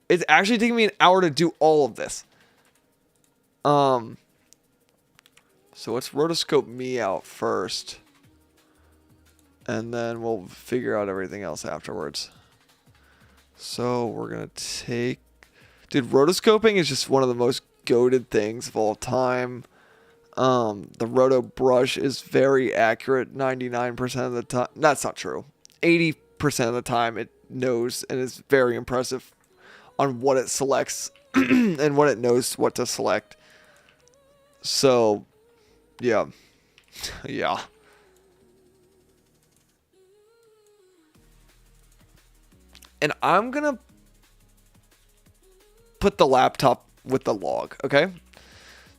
It's actually taking me an hour to do all of this. So let's rotoscope me out first. And then we'll figure out everything else afterwards. So we're going to take... Dude, rotoscoping is just one of the most goated things of all time. The roto brush is very accurate 99% of the time. That's not true. 80% of the time it knows and is very impressive on what it selects and what it knows what to select. So, yeah. Yeah. And I'm going to put the laptop with the log, okay?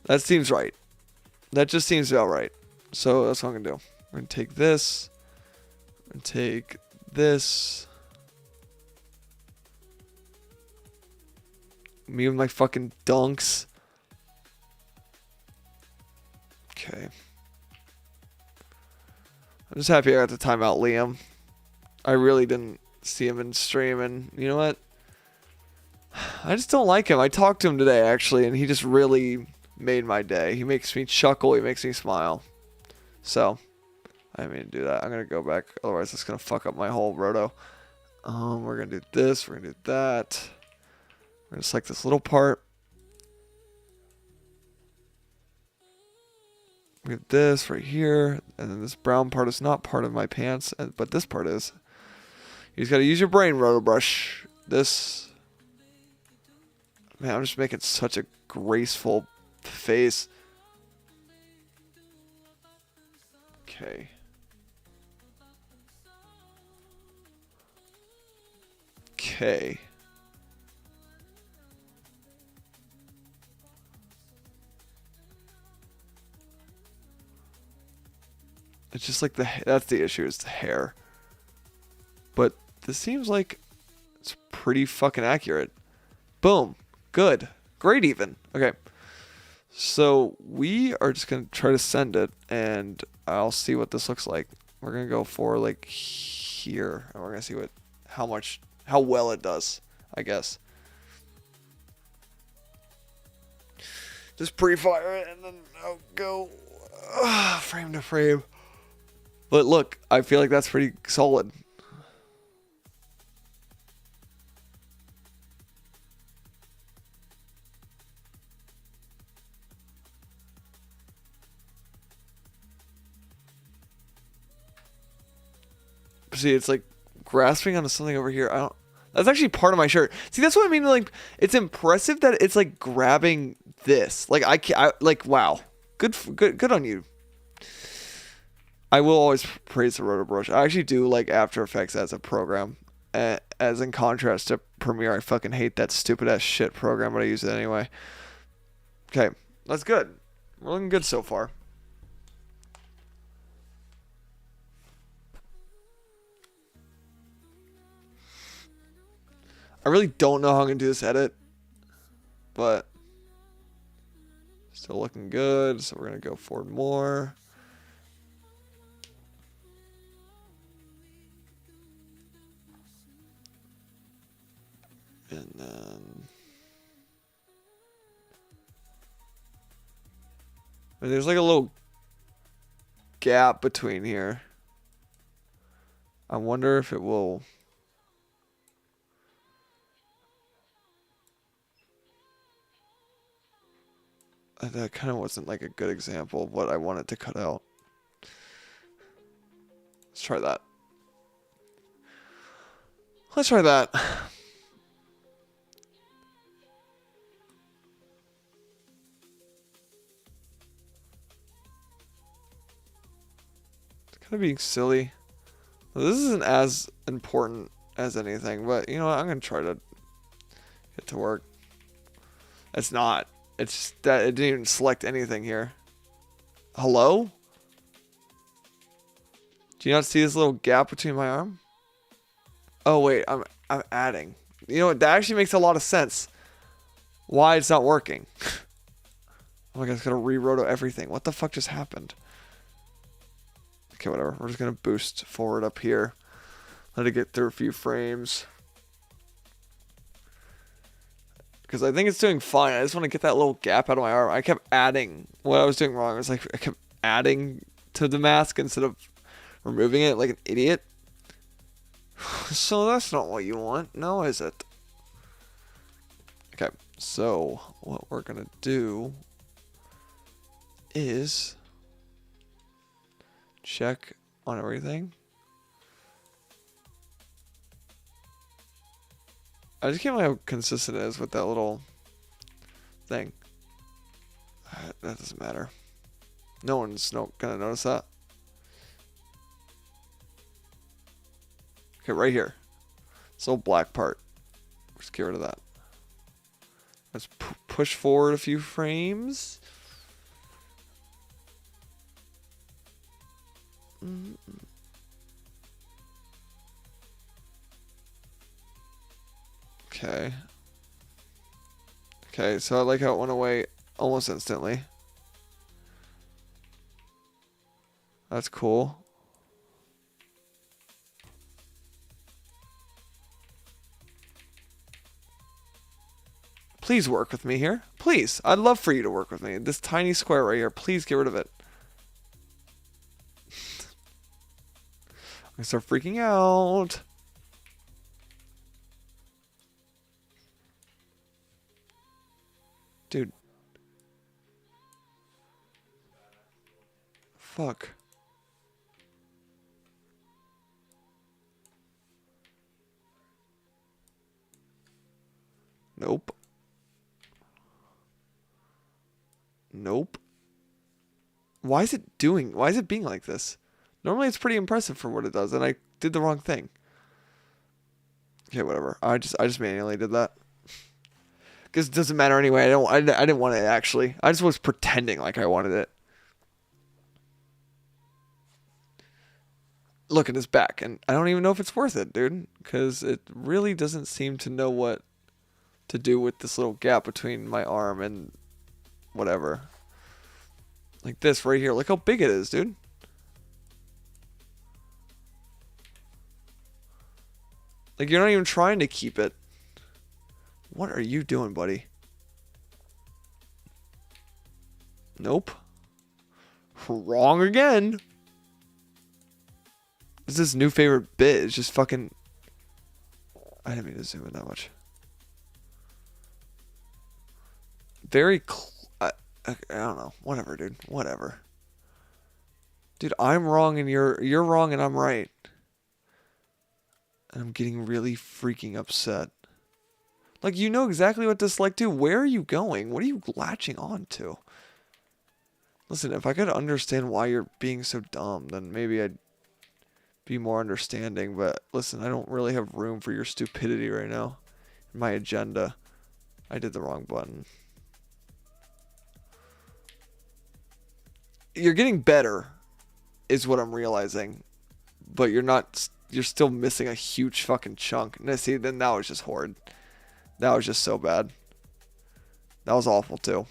That seems right. That just seems about right. So that's what I'm going to do. We're going to take this. And take this. Me with my fucking dunks. Okay. I'm just happy I got the timeout, Liam. I really didn't see him in stream, and you know what? I just don't like him. I talked to him today, actually, and he just really made my day. He makes me chuckle. He makes me smile. So, I didn't mean to do that. I'm going to go back. Otherwise, it's going to fuck up my whole roto. We're going to do this. We're going to do that. We're going to select this little part. We have this right here. And then this brown part is not part of my pants, but this part is. You just got to use your brain, roto brush. This. Man, I'm just making such a graceful face. Okay. Okay. It's just like that's the issue, is the hair. But this seems like it's pretty fucking accurate. Boom. Good. Great even. Okay. So we are just going to try to send it, and I'll see what this looks like. We're going to go for like here, and we're going to see how well it does, I guess. Just pre-fire it, and then I'll go frame to frame. But look, I feel like that's pretty solid. See, it's like grasping onto something over here. I don't. That's actually part of my shirt. See, that's what I mean. Like, it's impressive that it's like grabbing this. Like, I like, wow, good on you. I will always praise the Roto Brush. I actually do like After Effects as a program. As in contrast to Premiere, I fucking hate that stupid ass shit program, but I use it anyway. Okay, that's good. We're looking good so far. I really don't know how I'm gonna do this edit, but still looking good. So we're gonna go forward more. And then there's like a little gap between here. I wonder if it will. That kind of wasn't like a good example of what I wanted to cut out. Let's try that. Let's try that. It's kind of being silly. This isn't as important as anything, but you know what? I'm going to try to get it to work. It's not. It's just that it didn't even select anything here. Hello? Do you not see this little gap between my arm? Oh wait, I'm adding. You know what? That actually makes a lot of sense. Why it's not working. Oh my god, it's gonna re-roto everything. What the fuck just happened? Okay, whatever. We're just gonna boost forward up here. Let it get through a few frames. Because I think it's doing fine. I just want to get that little gap out of my arm. I kept adding. What I was doing wrong was like I kept adding to the mask instead of removing it like an idiot. So that's not what you want, now is it? Okay, so what we're gonna do is check on everything. I just can't believe how consistent it is with that little thing. That doesn't matter. No one's gonna notice that. Okay, right here. This little black part. Just get rid of that. Let's push forward a few frames. Okay. Okay, so I like how it went away almost instantly. That's cool. Please work with me here. Please. I'd love for you to work with me. This tiny square right here. Please get rid of it. I start freaking out. Dude. Fuck. Nope. Nope. Why is it being like this? Normally it's pretty impressive for what it does, and I did the wrong thing. Okay, whatever. I just manually did that. Because it doesn't matter anyway. I didn't want it actually. I just was pretending like I wanted it. Look at his back, and I don't even know if it's worth it, dude. Because it really doesn't seem to know what to do with this little gap between my arm and whatever. Like this right here. Look how big it is, dude. Like, you're not even trying to keep it. What are you doing, buddy? Nope. Wrong again. This is his new favorite bit. It's just fucking... I didn't mean to zoom in that much. Very... I don't know. Whatever, dude. Whatever. Dude, I'm wrong and you're wrong and I'm right. And I'm getting really freaking upset. Like, you know exactly what to select to. Where are you going? What are you latching on to? Listen, if I could understand why you're being so dumb, then maybe I'd be more understanding. But listen, I don't really have room for your stupidity right now. My agenda. I did the wrong button. You're getting better, is what I'm realizing. But you're not. You're still missing a huge fucking chunk. And see, then that was just horrid. That was just so bad. That was awful too.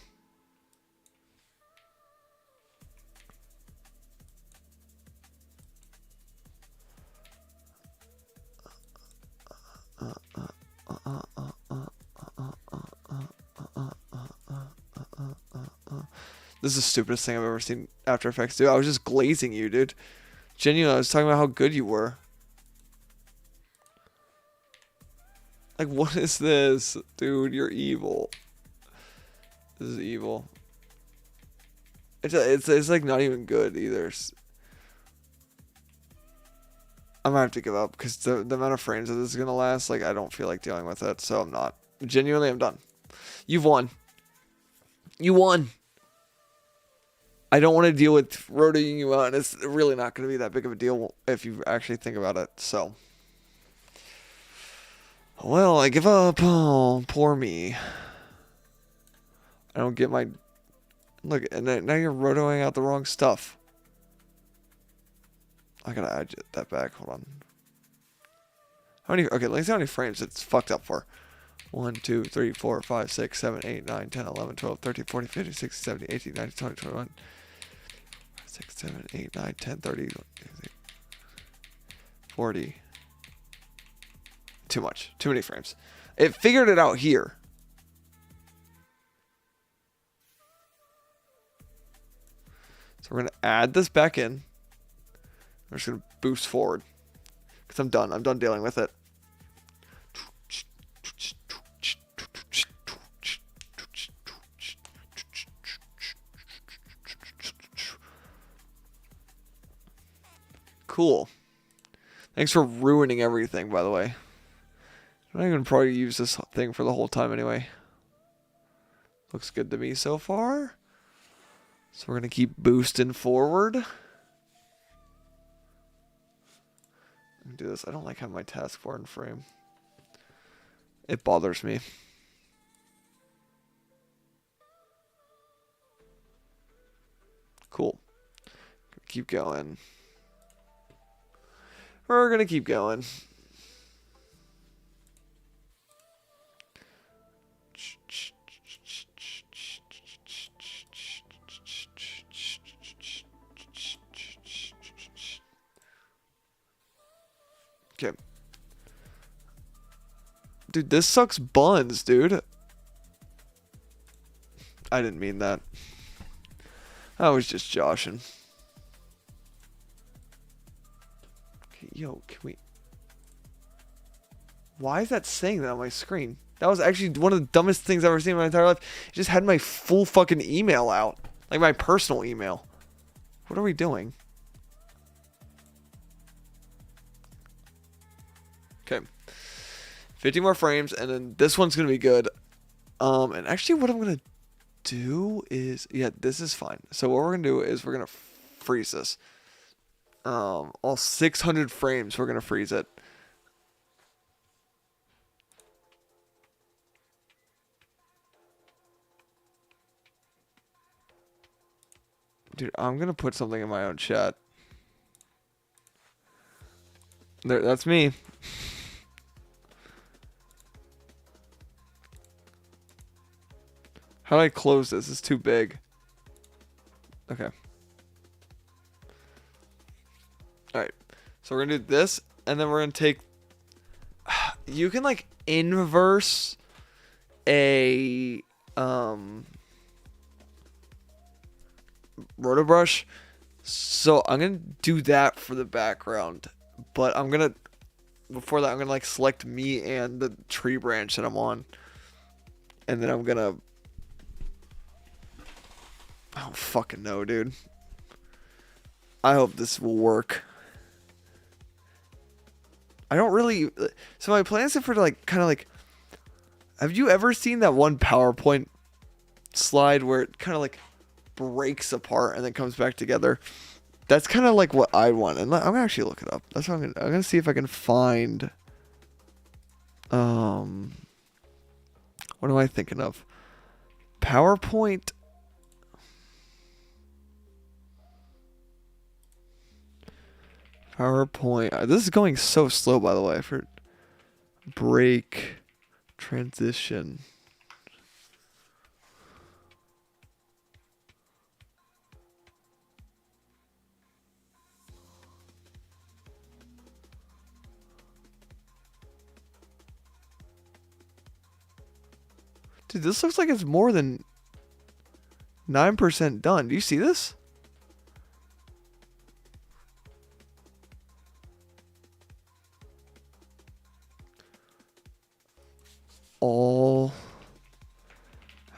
This is the stupidest thing I've ever seen After Effects do. I was just glazing you, dude. Genuinely, I was talking about how good you were. Like, what is this? Dude, you're evil. This is evil. It's like not even good either. I might have to give up because the amount of frames that this is going to last, like, I don't feel like dealing with it, so I'm not. Genuinely, I'm done. You've won. You won. I don't want to deal with rotating you out, and it's really not going to be that big of a deal if you actually think about it, so. Well, I give up. Oh, poor me. I don't get my... Look, and now you're rotoing out the wrong stuff. I gotta add that back. Hold on. How many... Okay, let's see how many frames it's fucked up for. 1, 2, 3, 4, 5, 6, 7, 8, 9, 10, 11, 12, 13, 14, 15, 16, 17, 18, 19, 20, 21. 6, 7, 8, 9, 10, 30, 40. Too much. Too many frames. It figured it out here. So we're going to add this back in. We're just going to boost forward. Because I'm done. I'm done dealing with it. Cool. Thanks for ruining everything, by the way. I'm not even probably use this thing for the whole time anyway. Looks good to me so far. So we're going to keep boosting forward. Do this. I don't like having my taskbar in frame. It bothers me. Cool. Keep going. We're gonna keep going. Okay. Dude, this sucks buns, dude. I didn't mean that. I was just joshing. Okay, yo, can we... Why is that saying that on my screen? That was actually one of the dumbest things I've ever seen in my entire life. It just had my full fucking email out. Like my personal email. What are we doing? Okay. 50 more frames, and then this one's going to be good. And actually what I'm going to do is... Yeah, this is fine. So what we're going to do is we're going to freeze this. All 600 frames, we're going to freeze it. Dude, I'm going to put something in my own chat. There, that's me. How do I close this? It's too big. Okay. Alright. So we're going to do this, and then we're going to take... You can, like, inverse a... Rotobrush. So I'm going to do that for the background. But I'm going to... Before that, I'm going to, like, select me and the tree branch that I'm on. And then I'm going to... I don't fucking know, dude. I hope this will work. I don't really. So my plan is for like kind of like. Have you ever seen that one PowerPoint slide where it kind of like breaks apart and then comes back together? That's kind of like what I want, and I'm gonna actually look it up. That's what I'm gonna see if I can find. What am I thinking of? PowerPoint. PowerPoint. This is going so slow, by the way. For break transition. Dude, this looks like it's more than 9% done. Do you see this? All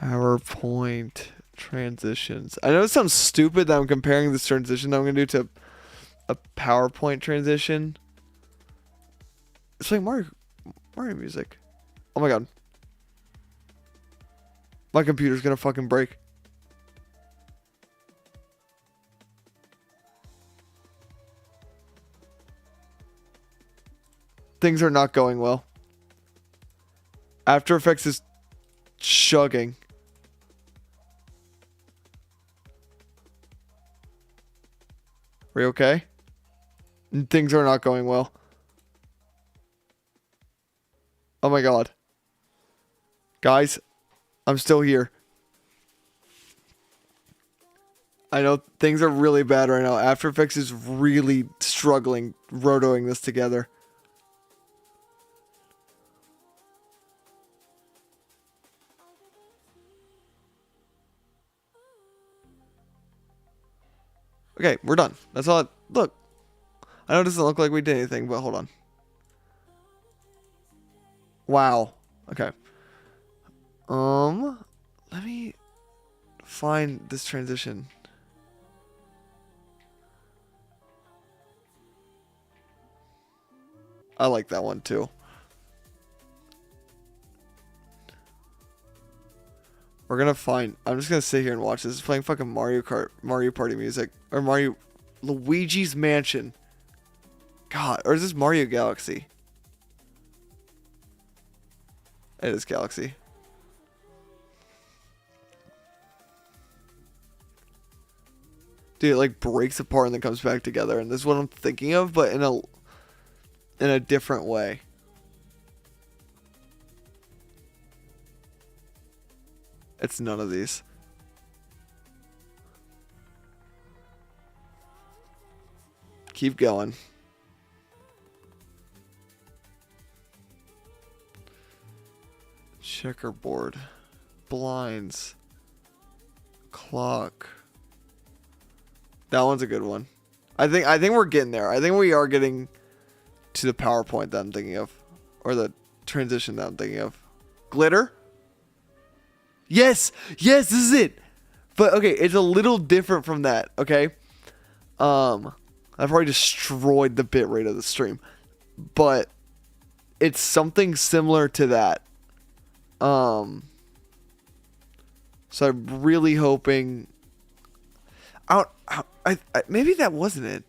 PowerPoint transitions. I know it sounds stupid that I'm comparing this transition that I'm going to do to a PowerPoint transition. It's like Mario music. Oh my god. My computer's gonna fucking break. Things are not going well. After Effects is chugging. Are you okay? Things are not going well. Oh my god. Guys, I'm still here. I know things are really bad right now. After Effects is really struggling rotoing this together. Okay, we're done. That's all. Look. I know it doesn't look like we did anything, but hold on. Wow. Okay. Let me find this transition. I like that one too. We're gonna find. I'm just gonna sit here and watch this. It's playing fucking Mario Party music, or Luigi's Mansion. God, or is this Mario Galaxy? It is Galaxy. Dude, it like breaks apart and then comes back together, and this is what I'm thinking of, but in a different way. It's none of these. Keep going. Checkerboard. Blinds. Clock. That one's a good one. I think we're getting there. I think we are getting to the PowerPoint that I'm thinking of. Or the transition that I'm thinking of. Glitter? Yes! Yes, this is it! But okay, it's a little different from that, okay? I've already destroyed the bitrate of the stream. But it's something similar to that. So I'm really hoping maybe that wasn't it.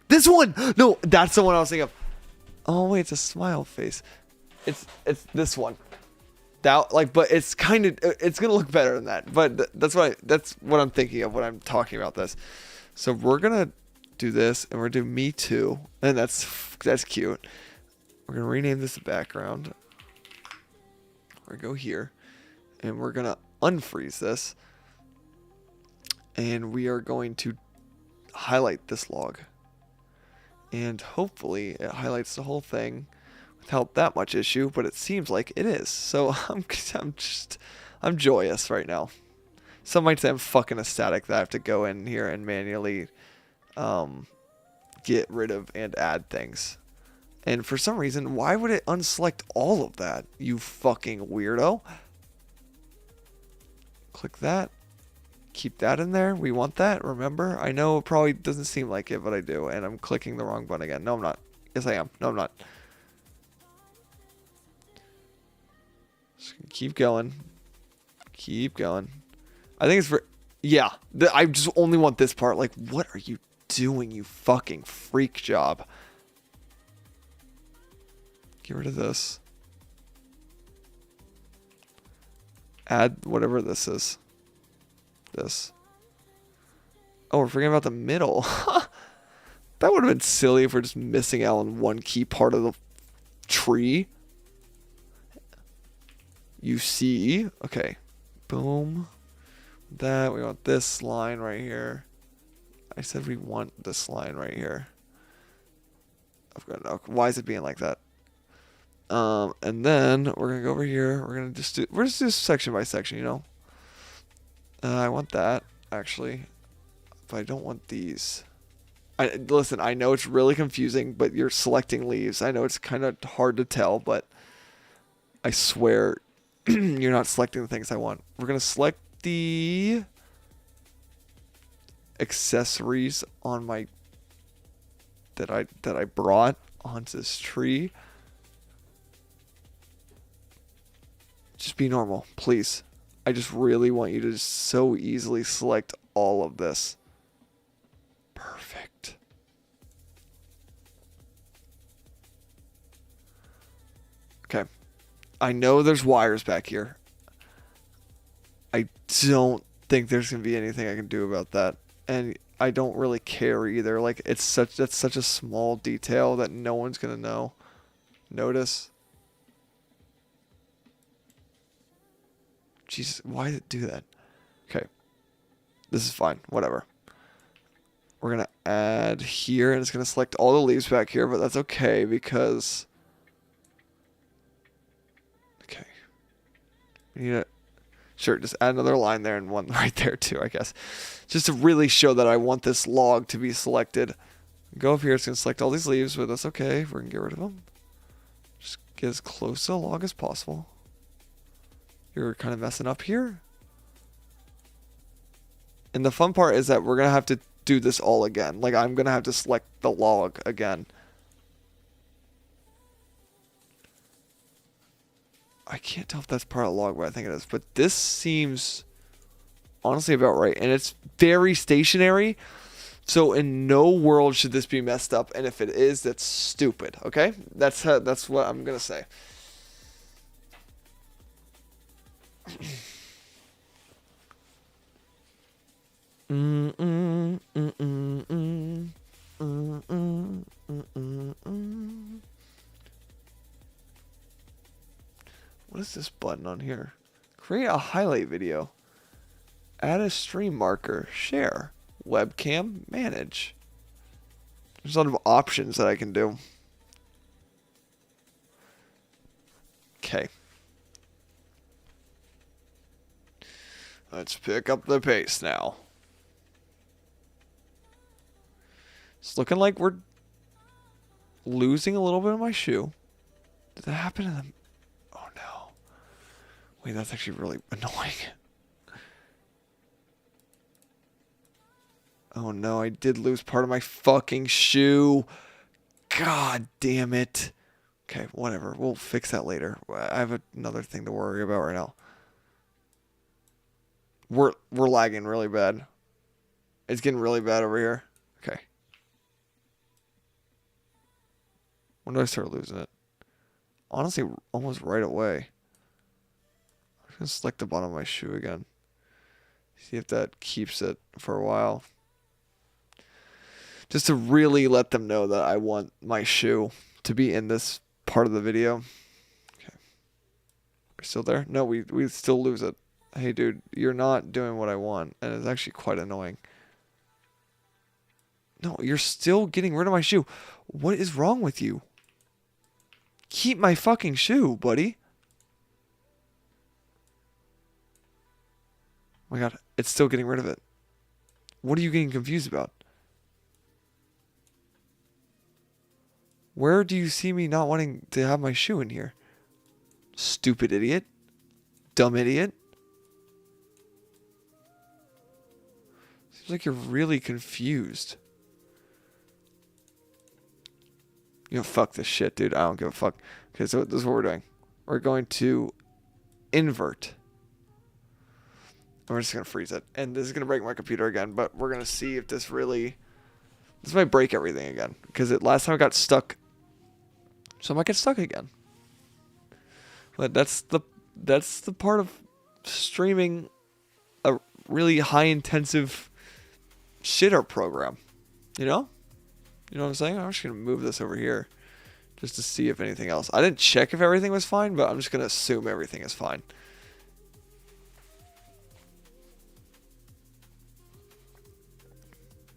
This one! No, that's the one I was thinking of. Oh wait, it's a smile face. It's this one. That but it's kind of it's gonna look better than that. But that's what I'm thinking of when I'm talking about this. So we're gonna do this, and we're gonna do Me Too, and that's cute. We're gonna rename this background. We're gonna go here, and we're gonna unfreeze this, and we are going to highlight this log, and hopefully it highlights the whole thing without that much issue, but it seems like it is. So I'm joyous right now. Some might say I'm fucking ecstatic that I have to go in here and manually get rid of and add things. And for some reason, why would it unselect all of that, you fucking weirdo? Click that. Keep that in there. We want that, remember? I know it probably doesn't seem like it, but I do. And I'm clicking the wrong button again. No, I'm not. Yes, I am. No, I'm not. Just keep going. Keep going. I think it's for... Yeah. I just only want this part. Like, what are you doing, you fucking freak job? Get rid of this. Add whatever this is. This. Oh, we're forgetting about the middle. That would have been silly if we're just missing out on one key part of the tree. You see? Okay. Boom. That. We want this line right here. I said we want this line right here. I've got no. Why is it being like that? And then we're gonna go over here. We're just do section by section, you know. I want that actually, but I don't want these. Listen, I know it's really confusing, but you're selecting leaves. I know it's kind of hard to tell, but I swear you're not selecting the things I want. We're gonna select the accessories on my that I brought onto this tree. Just be normal, please. I just really want you to just so easily select all of this. Perfect. Okay. I know there's wires back here. I don't think there's going to be anything I can do about that. And I don't really care either. Like, that's such a small detail that no one's going to notice. Jesus, why did it do that? Okay. This is fine. Whatever. We're going to add here, and it's going to select all the leaves back here, but that's okay because... Okay. We need to... Sure, just add another line there and one right there too, I guess. Just to really show that I want this log to be selected. Go up here, it's going to select all these leaves, but that's okay. We're going to get rid of them. Just get as close to the log as possible. You're kind of messing up here. And the fun part is that we're going to have to do this all again. Like, I'm going to have to select the log again. I can't tell if that's part of the log, but I think it is. But this seems honestly about right. And it's very stationary. So in no world should this be messed up. And if it is, that's stupid. Okay? That's what I'm going to say. What is this button on here? Create a highlight video. Add a stream marker. Share. Webcam. Manage. There's a lot of options that I can do. Okay. Let's pick up the pace now. It's looking like we're losing a little bit of my shoe. Did that happen to them? Oh no. Wait, that's actually really annoying. Oh no, I did lose part of my fucking shoe. God damn it. Okay, whatever. We'll fix that later. I have another thing to worry about right now. We're lagging really bad. It's getting really bad over here. Okay. When do I start losing it? Honestly, almost right away. I'm going to select the bottom of my shoe again. See if that keeps it for a while. Just to really let them know that I want my shoe to be in this part of the video. Okay. We're still there? No, we still lose it. Hey, dude, you're not doing what I want. And it's actually quite annoying. No, you're still getting rid of my shoe. What is wrong with you? Keep my fucking shoe, buddy. Oh my god, it's still getting rid of it. What are you getting confused about? Where do you see me not wanting to have my shoe in here? Stupid idiot. Dumb idiot. Seems like you're really confused. You know, fuck this shit, dude. I don't give a fuck. Okay, so this is what we're doing. We're going to invert. And we're just going to freeze it. And this is going to break my computer again, but we're going to see if this really... This might break everything again. Because last time it got stuck. So it might get stuck again. But that's the part of streaming a really high-intensive shitter program. You know? You know what I'm saying? I'm just going to move this over here. Just to see if anything else. I didn't check if everything was fine, but I'm just going to assume everything is fine.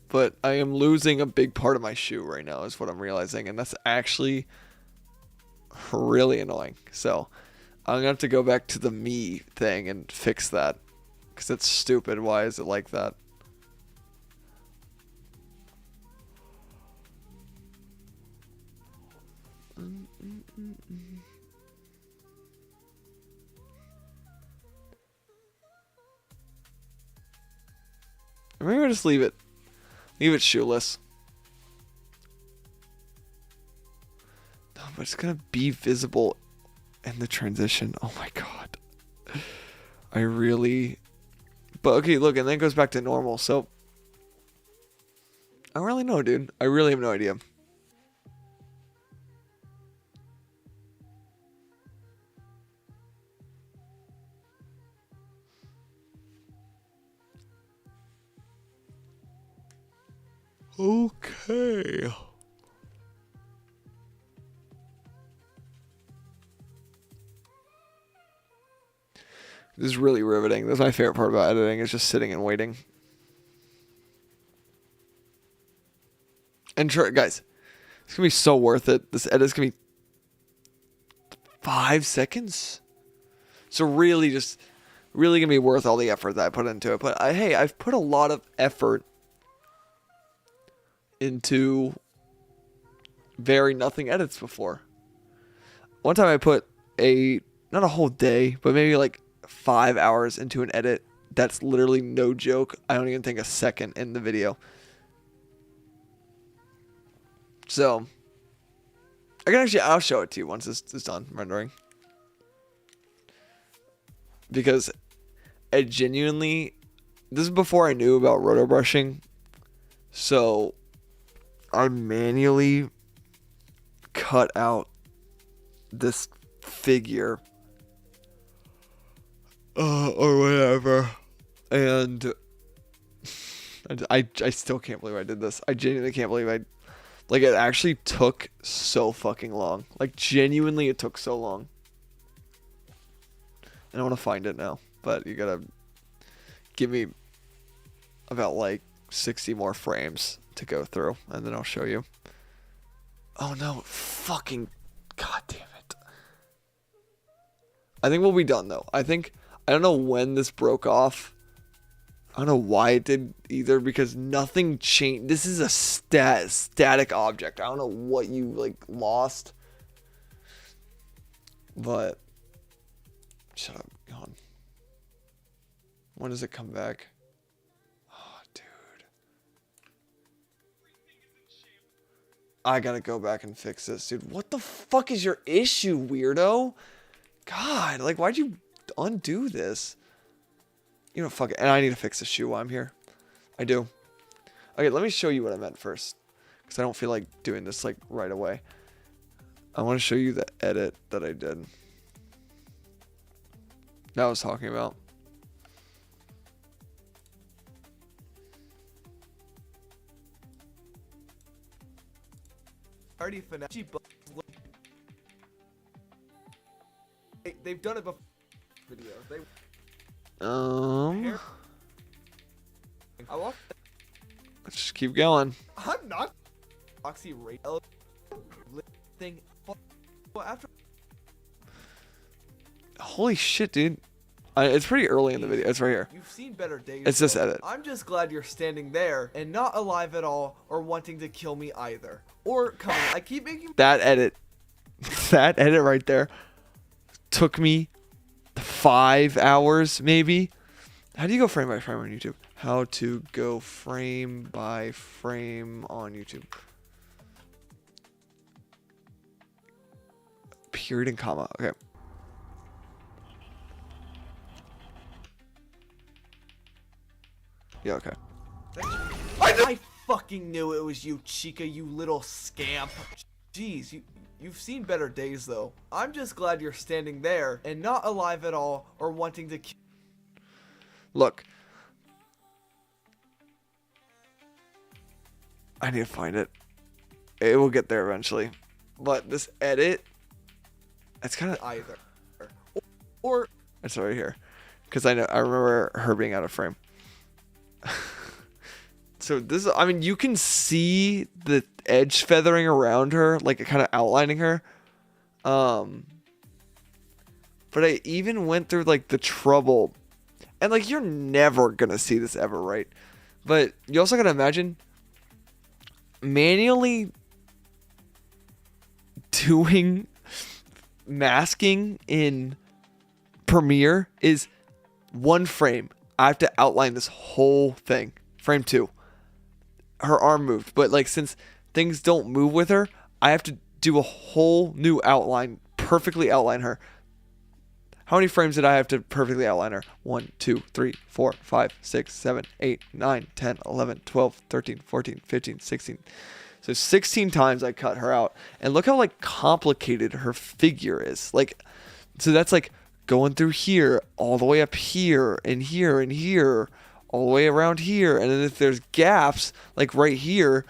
But I am losing a big part of my shoe right now is what I'm realizing. And that's actually really annoying. So I'm going to have to go back to the me thing and fix that. Because it's stupid. Why is it like that? Maybe I'll just leave it. Leave it shoeless. No, but it's gonna be visible in the transition. Oh my god. I really... But okay, look, and then it goes back to normal, so... I don't really know, dude. I really have no idea. Okay. This is really riveting. That's my favorite part about editing, is just sitting and waiting. And guys, it's gonna be so worth it. This edit's gonna be 5 seconds. So really gonna be worth all the effort that I put into it. But hey, I've put a lot of effort into very nothing edits before. One time I put not a whole day, but maybe like 5 hours into an edit. That's literally no joke. I don't even think a second in the video. So I'll show it to you once it's done rendering. Because I genuinely, this is before I knew about roto brushing. So I manually cut out this figure or whatever, and I still can't believe I did this. I genuinely can't believe it actually took so fucking long. Like, genuinely it took so long. And I want to find it now, but you gotta give me about like 60 more frames to go through, and then I'll show you. Oh no, fucking god damn it. I think we'll be done though. I don't know when this broke off. I don't know why it did either, because nothing changed. This is a static object. I don't know what you like lost. But shut up, God. When does it come back? Oh, dude. I gotta go back and fix this, dude. What the fuck is your issue, weirdo? God, like, why'd you undo this? You know, fuck it. And I need to fix the shoe while I'm here. I do. Okay, let me show you what I meant first, because I don't feel like doing this, like, right away. I want to show you the edit that I did. That I was talking about. Already finished. They've done it before. Videos. Let's just keep going. I'm not. Oxy rate thing. After. Holy shit, dude. It's pretty early in the video. It's right here. You've seen better days. It's this edit. I'm just glad you're standing there and not alive at all, or wanting to kill me either, or coming. I keep making that edit. That edit right there took me 5 hours, maybe. How do you go frame by frame on YouTube? How to go frame by frame on YouTube. period and comma. Okay. Yeah, okay. I fucking knew it was you, Chica, you little scamp. Jeez, you've seen better days, though. I'm just glad you're standing there and not alive at all or wanting to Look. I need to find it. It will get there eventually. But this edit, it's kind of... either. Or It's right here. Because I remember her being out of frame. So this, I mean, you can see the edge feathering around her, like kind of outlining her. But I even went through like the trouble, and like you're never gonna see this ever, right? But you also gotta imagine manually doing masking in Premiere is one frame. I have to outline this whole thing. Frame 2. Her arm moved, but like since things don't move with her, I have to do a whole new outline, perfectly outline her. How many frames did I have to perfectly outline her? 1, 2, 3, 4, 5, 6, 7, 8, 9, 10, 11, 12, 13, 14, 15, 16. So 16 times I cut her out. And look how like complicated her figure is. Like, so that's like going through here, all the way up here, and here, and here, all the way around here. And then if there's gaps, like right here,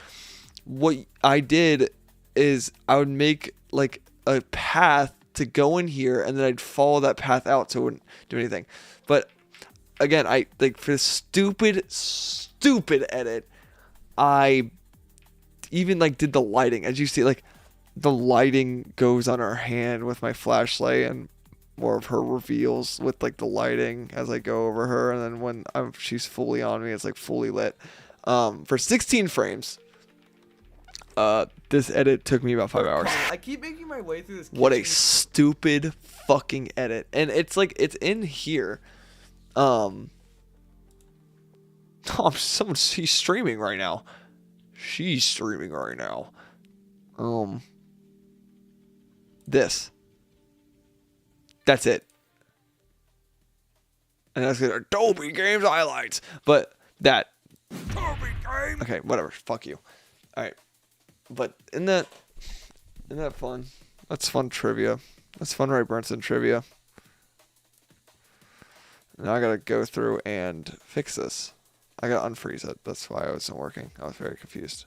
what I did is I would make like a path to go in here, and then I'd follow that path out so it wouldn't do anything. But again, I like for this stupid edit, I even like did the lighting. As you see, like the lighting goes on her hand with my flashlight, and more of her reveals with like the lighting as I go over her, and then when she's fully on me, it's like fully lit. For 16 frames, this edit took me about 5 hours. I keep making my way through this. What a kitchen. stupid fucking edit. And it's like it's in here. She's streaming right now. She's streaming right now. This. That's it. And that's gonna Adobe Games highlights. But that Adobe Games. Okay, whatever. Fuck you. Alright. But isn't that fun? That's fun trivia. That's fun Ray Burnson trivia. Now I gotta go through and fix this. I gotta unfreeze it. That's why it wasn't working. I was very confused.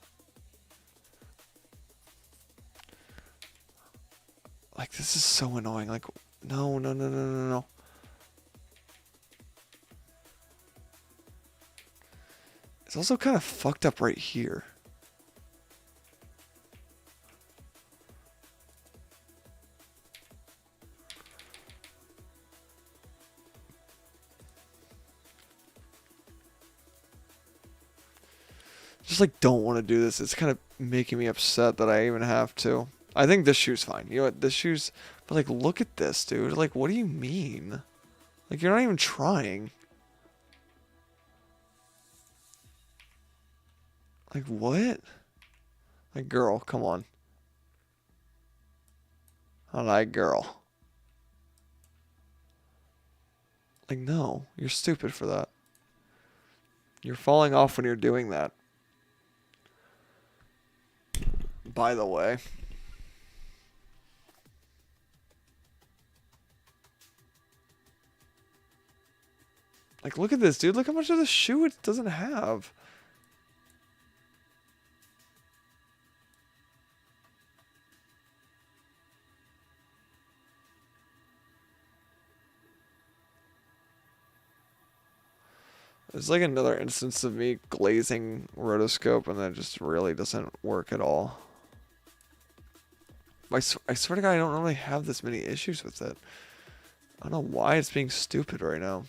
Like, this is so annoying. Like, no. It's also kind of fucked up right here. Just like don't want to do this. It's kind of making me upset that I even have to. I think this shoe's fine. You know what? This shoe's... But like, look at this, dude. Like, what do you mean? Like, you're not even trying. Like, what? Like, girl, come on. I like girl. Like, no. You're stupid for that. You're falling off when you're doing that. By the way. Like, look at this, dude. Look how much of the shoe it doesn't have. It's like another instance of me glazing rotoscope, and that just really doesn't work at all. I swear to God, I don't really have this many issues with it. I don't know why it's being stupid right now.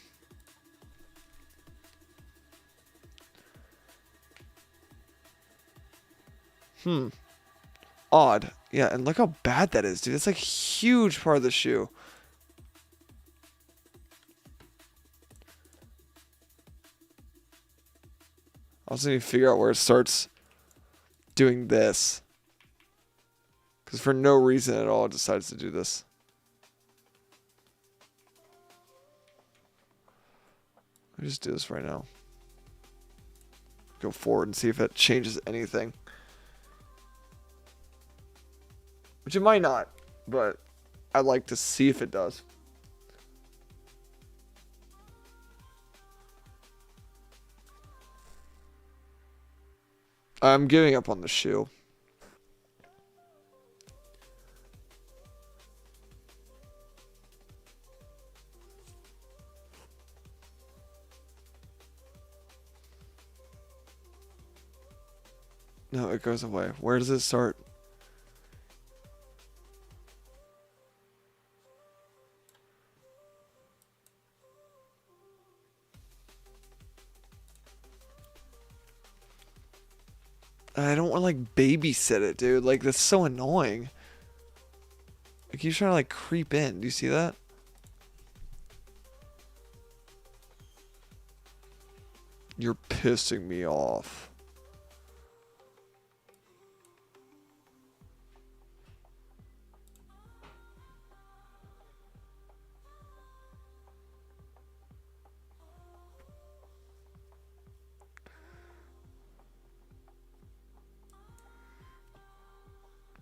Odd. Yeah, and look how bad that is, dude. It's like a huge part of the shoe. I also need to figure out where it starts doing this. Because for no reason at all, it decides to do this. Let me just do this right now. Go forward and see if it changes anything. Which it might not, but I'd like to see if it does. I'm giving up on the shoe. No, it goes away. Where does it start? I don't want to like babysit it, dude. Like that's so annoying. It keeps trying to like creep in. Do you see that? You're pissing me off.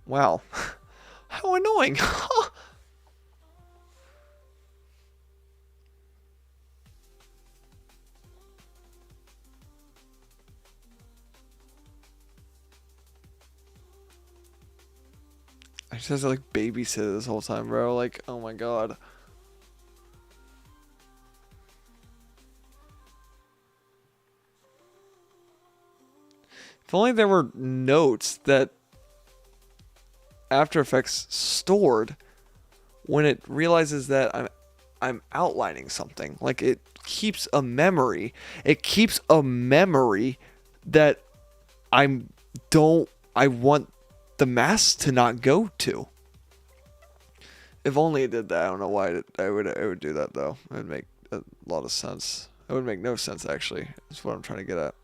Wow. How annoying. I just have to like babysit it this whole time, bro. Like, oh my god. If only there were notes that After Effects stored when it realizes that I'm outlining something. Like it keeps a memory. It keeps a memory that I want the mask to not go to. If only it did that. I don't know why it would do that though. It would make a lot of sense. It would make no sense actually. That's what I'm trying to get at.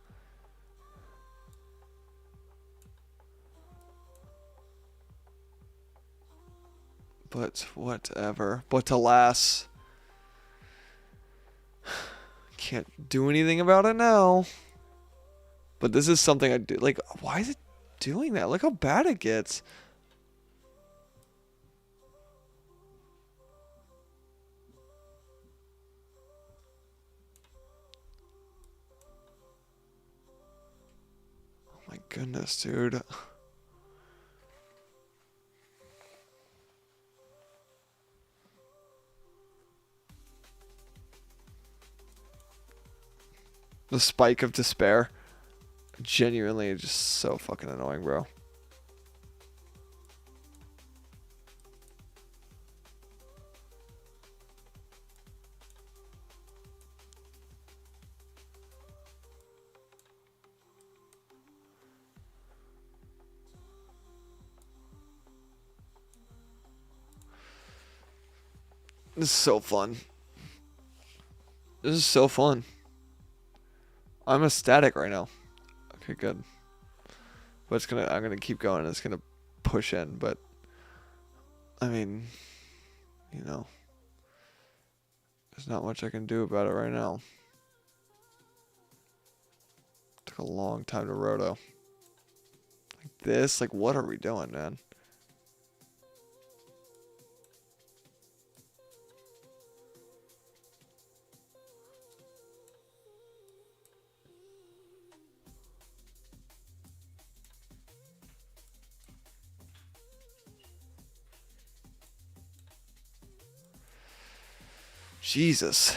But whatever. But alas, can't do anything about it now. But this is something I do. Like, why is it doing that? Look how bad it gets. Oh my goodness, dude. The spike of despair. Genuinely just so fucking annoying, bro. This is so fun. This is so fun. I'm ecstatic right now. Okay, good. But I'm gonna keep going. It's gonna push in, but I mean, you know, there's not much I can do about it right now. Took a long time to roto. Like this, like what are we doing, man? Jesus.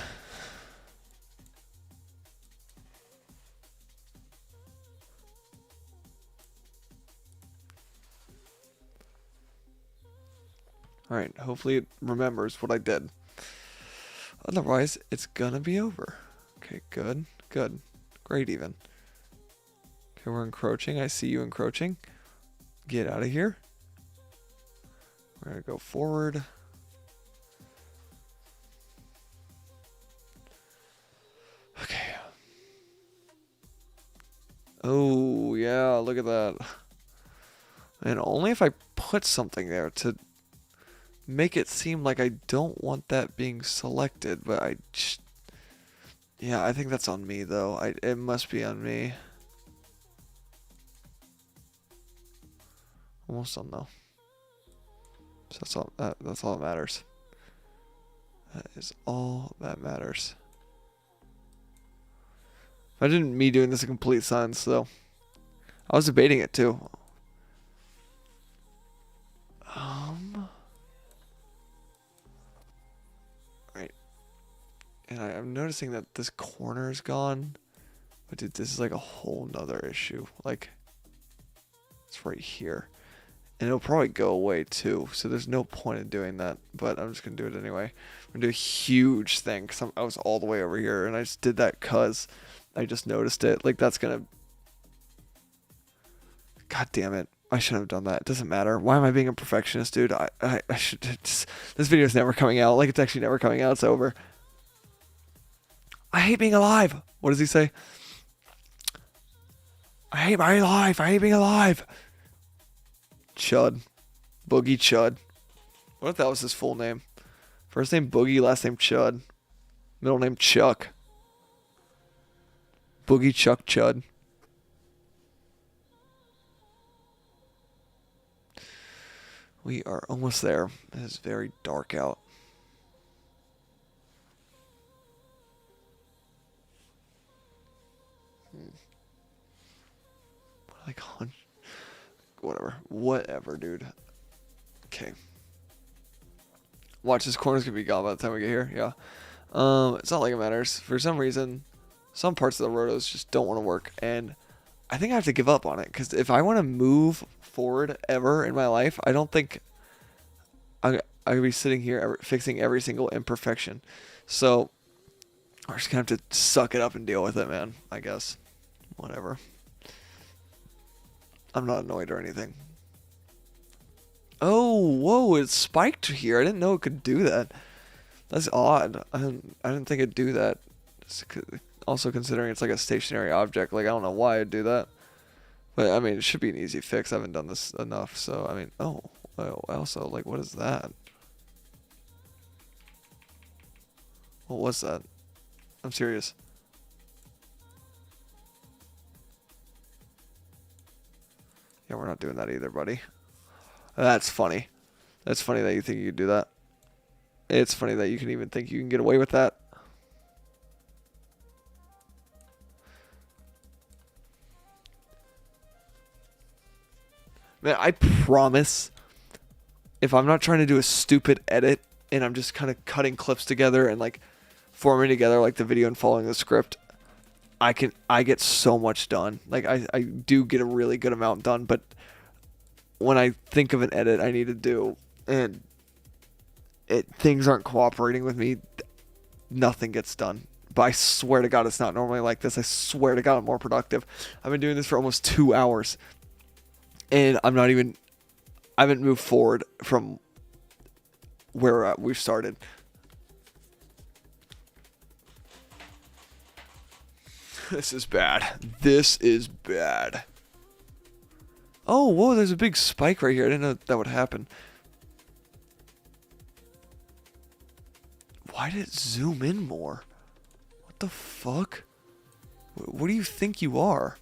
Alright, hopefully it remembers what I did. Otherwise, it's gonna be over. Okay, good. Good. Great even. Okay, we're encroaching. I see you encroaching. Get out of here. We're gonna go forward. Okay. Oh, yeah, look at that. And only if I put something there to make it seem like I don't want that being selected, but Yeah, I think that's on me though. It must be on me. Almost done though. So that's all that matters. That is all that matters. Imagine me doing this in complete silence though. I was debating it too. Right. And I'm noticing that this corner is gone. But dude, this is like a whole nother issue. Like, it's right here. And it'll probably go away too. So there's no point in doing that. But I'm just going to do it anyway. I'm going to do a huge thing. Because I was all the way over here. And I just did that because I just noticed it. Like, that's going to... God damn it. I shouldn't have done that. It doesn't matter. Why am I being a perfectionist, dude? I should just... This video's never coming out. Like, it's actually never coming out. It's over. I hate being alive. What does he say? I hate being alive. I hate being alive. Chud. Boogie Chud. What if that was his full name? First name Boogie, last name Chud. Middle name Chuck. Boogie Chuck Chud. We are almost there. It is very dark out. Like, whatever, dude. Okay. Watch, this corner's gonna be gone by the time we get here. Yeah. It's not like it matters. For some reason, some parts of the rotos just don't want to work, and I think I have to give up on it. Because if I want to move forward ever in my life, I don't think I could be sitting here fixing every single imperfection. So we're just gonna have to suck it up and deal with it, man. I guess. Whatever. I'm not annoyed or anything. Oh, whoa, it spiked here. I didn't know it could do that. That's odd. I didn't think it'd do that. Also considering it's like a stationary object, like I don't know why it'd do that. But I mean, it should be an easy fix. I haven't done this enough, so I mean, oh, also, like, what is that? What was that? I'm serious. Yeah, we're not doing that either, buddy. That's funny. That's funny that you think you could do that. It's funny that you can even think you can get away with that. Man, I promise, if I'm not trying to do a stupid edit and I'm just kind of cutting clips together and like forming together like the video and following the script, I get so much done. Like I do get a really good amount done, but when I think of an edit I need to do and things aren't cooperating with me, nothing gets done. But I swear to God it's not normally like this. I swear to God I'm more productive. I've been doing this for almost 2 hours and I haven't moved forward from where we've started. This is bad. This is bad. Oh, whoa, there's a big spike right here. I didn't know that would happen. Why did it zoom in more? What the fuck? What do you think you are?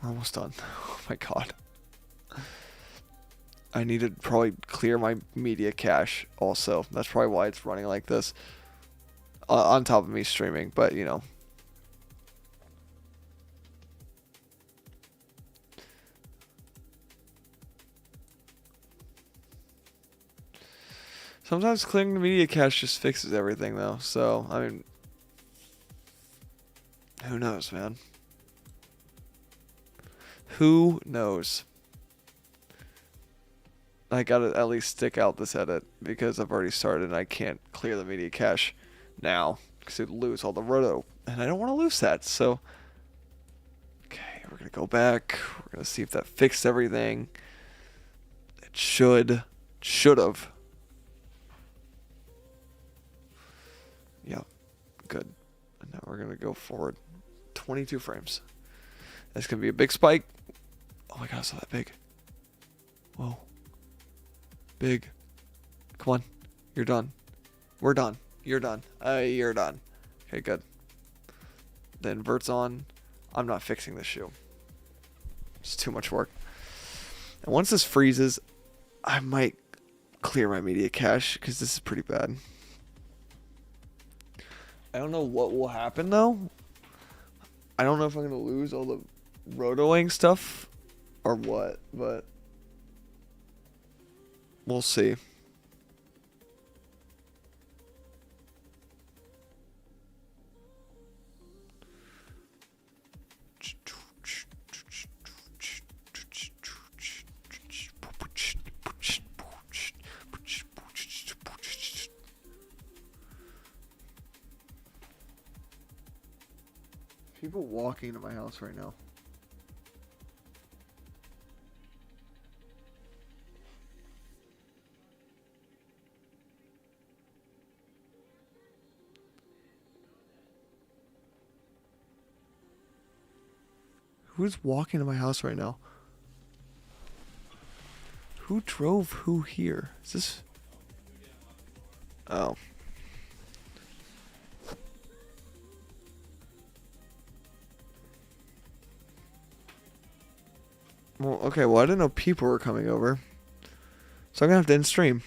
We're almost done. Oh my God. I need to probably clear my media cache also. That's probably why it's running like this. On top of me streaming, but you know. Sometimes clearing the media cache just fixes everything though. So, I mean, who knows, man? Who knows? I gotta at least stick out this edit because I've already started and I can't clear the media cache now because it'd lose all the roto and I don't want to lose that. So, okay, we're gonna go back. We're gonna see if that fixed everything. It should have. Yep, good. And now we're gonna go forward 22 frames. That's gonna be a big spike. Oh my God, it's not that big. Whoa. Big. Come on. You're done. We're done. You're done. You're done. Okay, good. The invert's on. I'm not fixing this shoe. It's too much work. And once this freezes, I might clear my media cache because this is pretty bad. I don't know what will happen though. I don't know if I'm going to lose all the rotoing stuff or what, but we'll see. People walking to my house right now. Who's walking to my house right now? Who drove who here? Is this... Oh. Well, okay, well, I didn't know people were coming over. So I'm gonna have to end stream.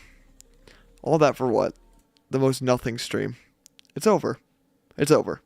All that for what? The most nothing stream. It's over. It's over.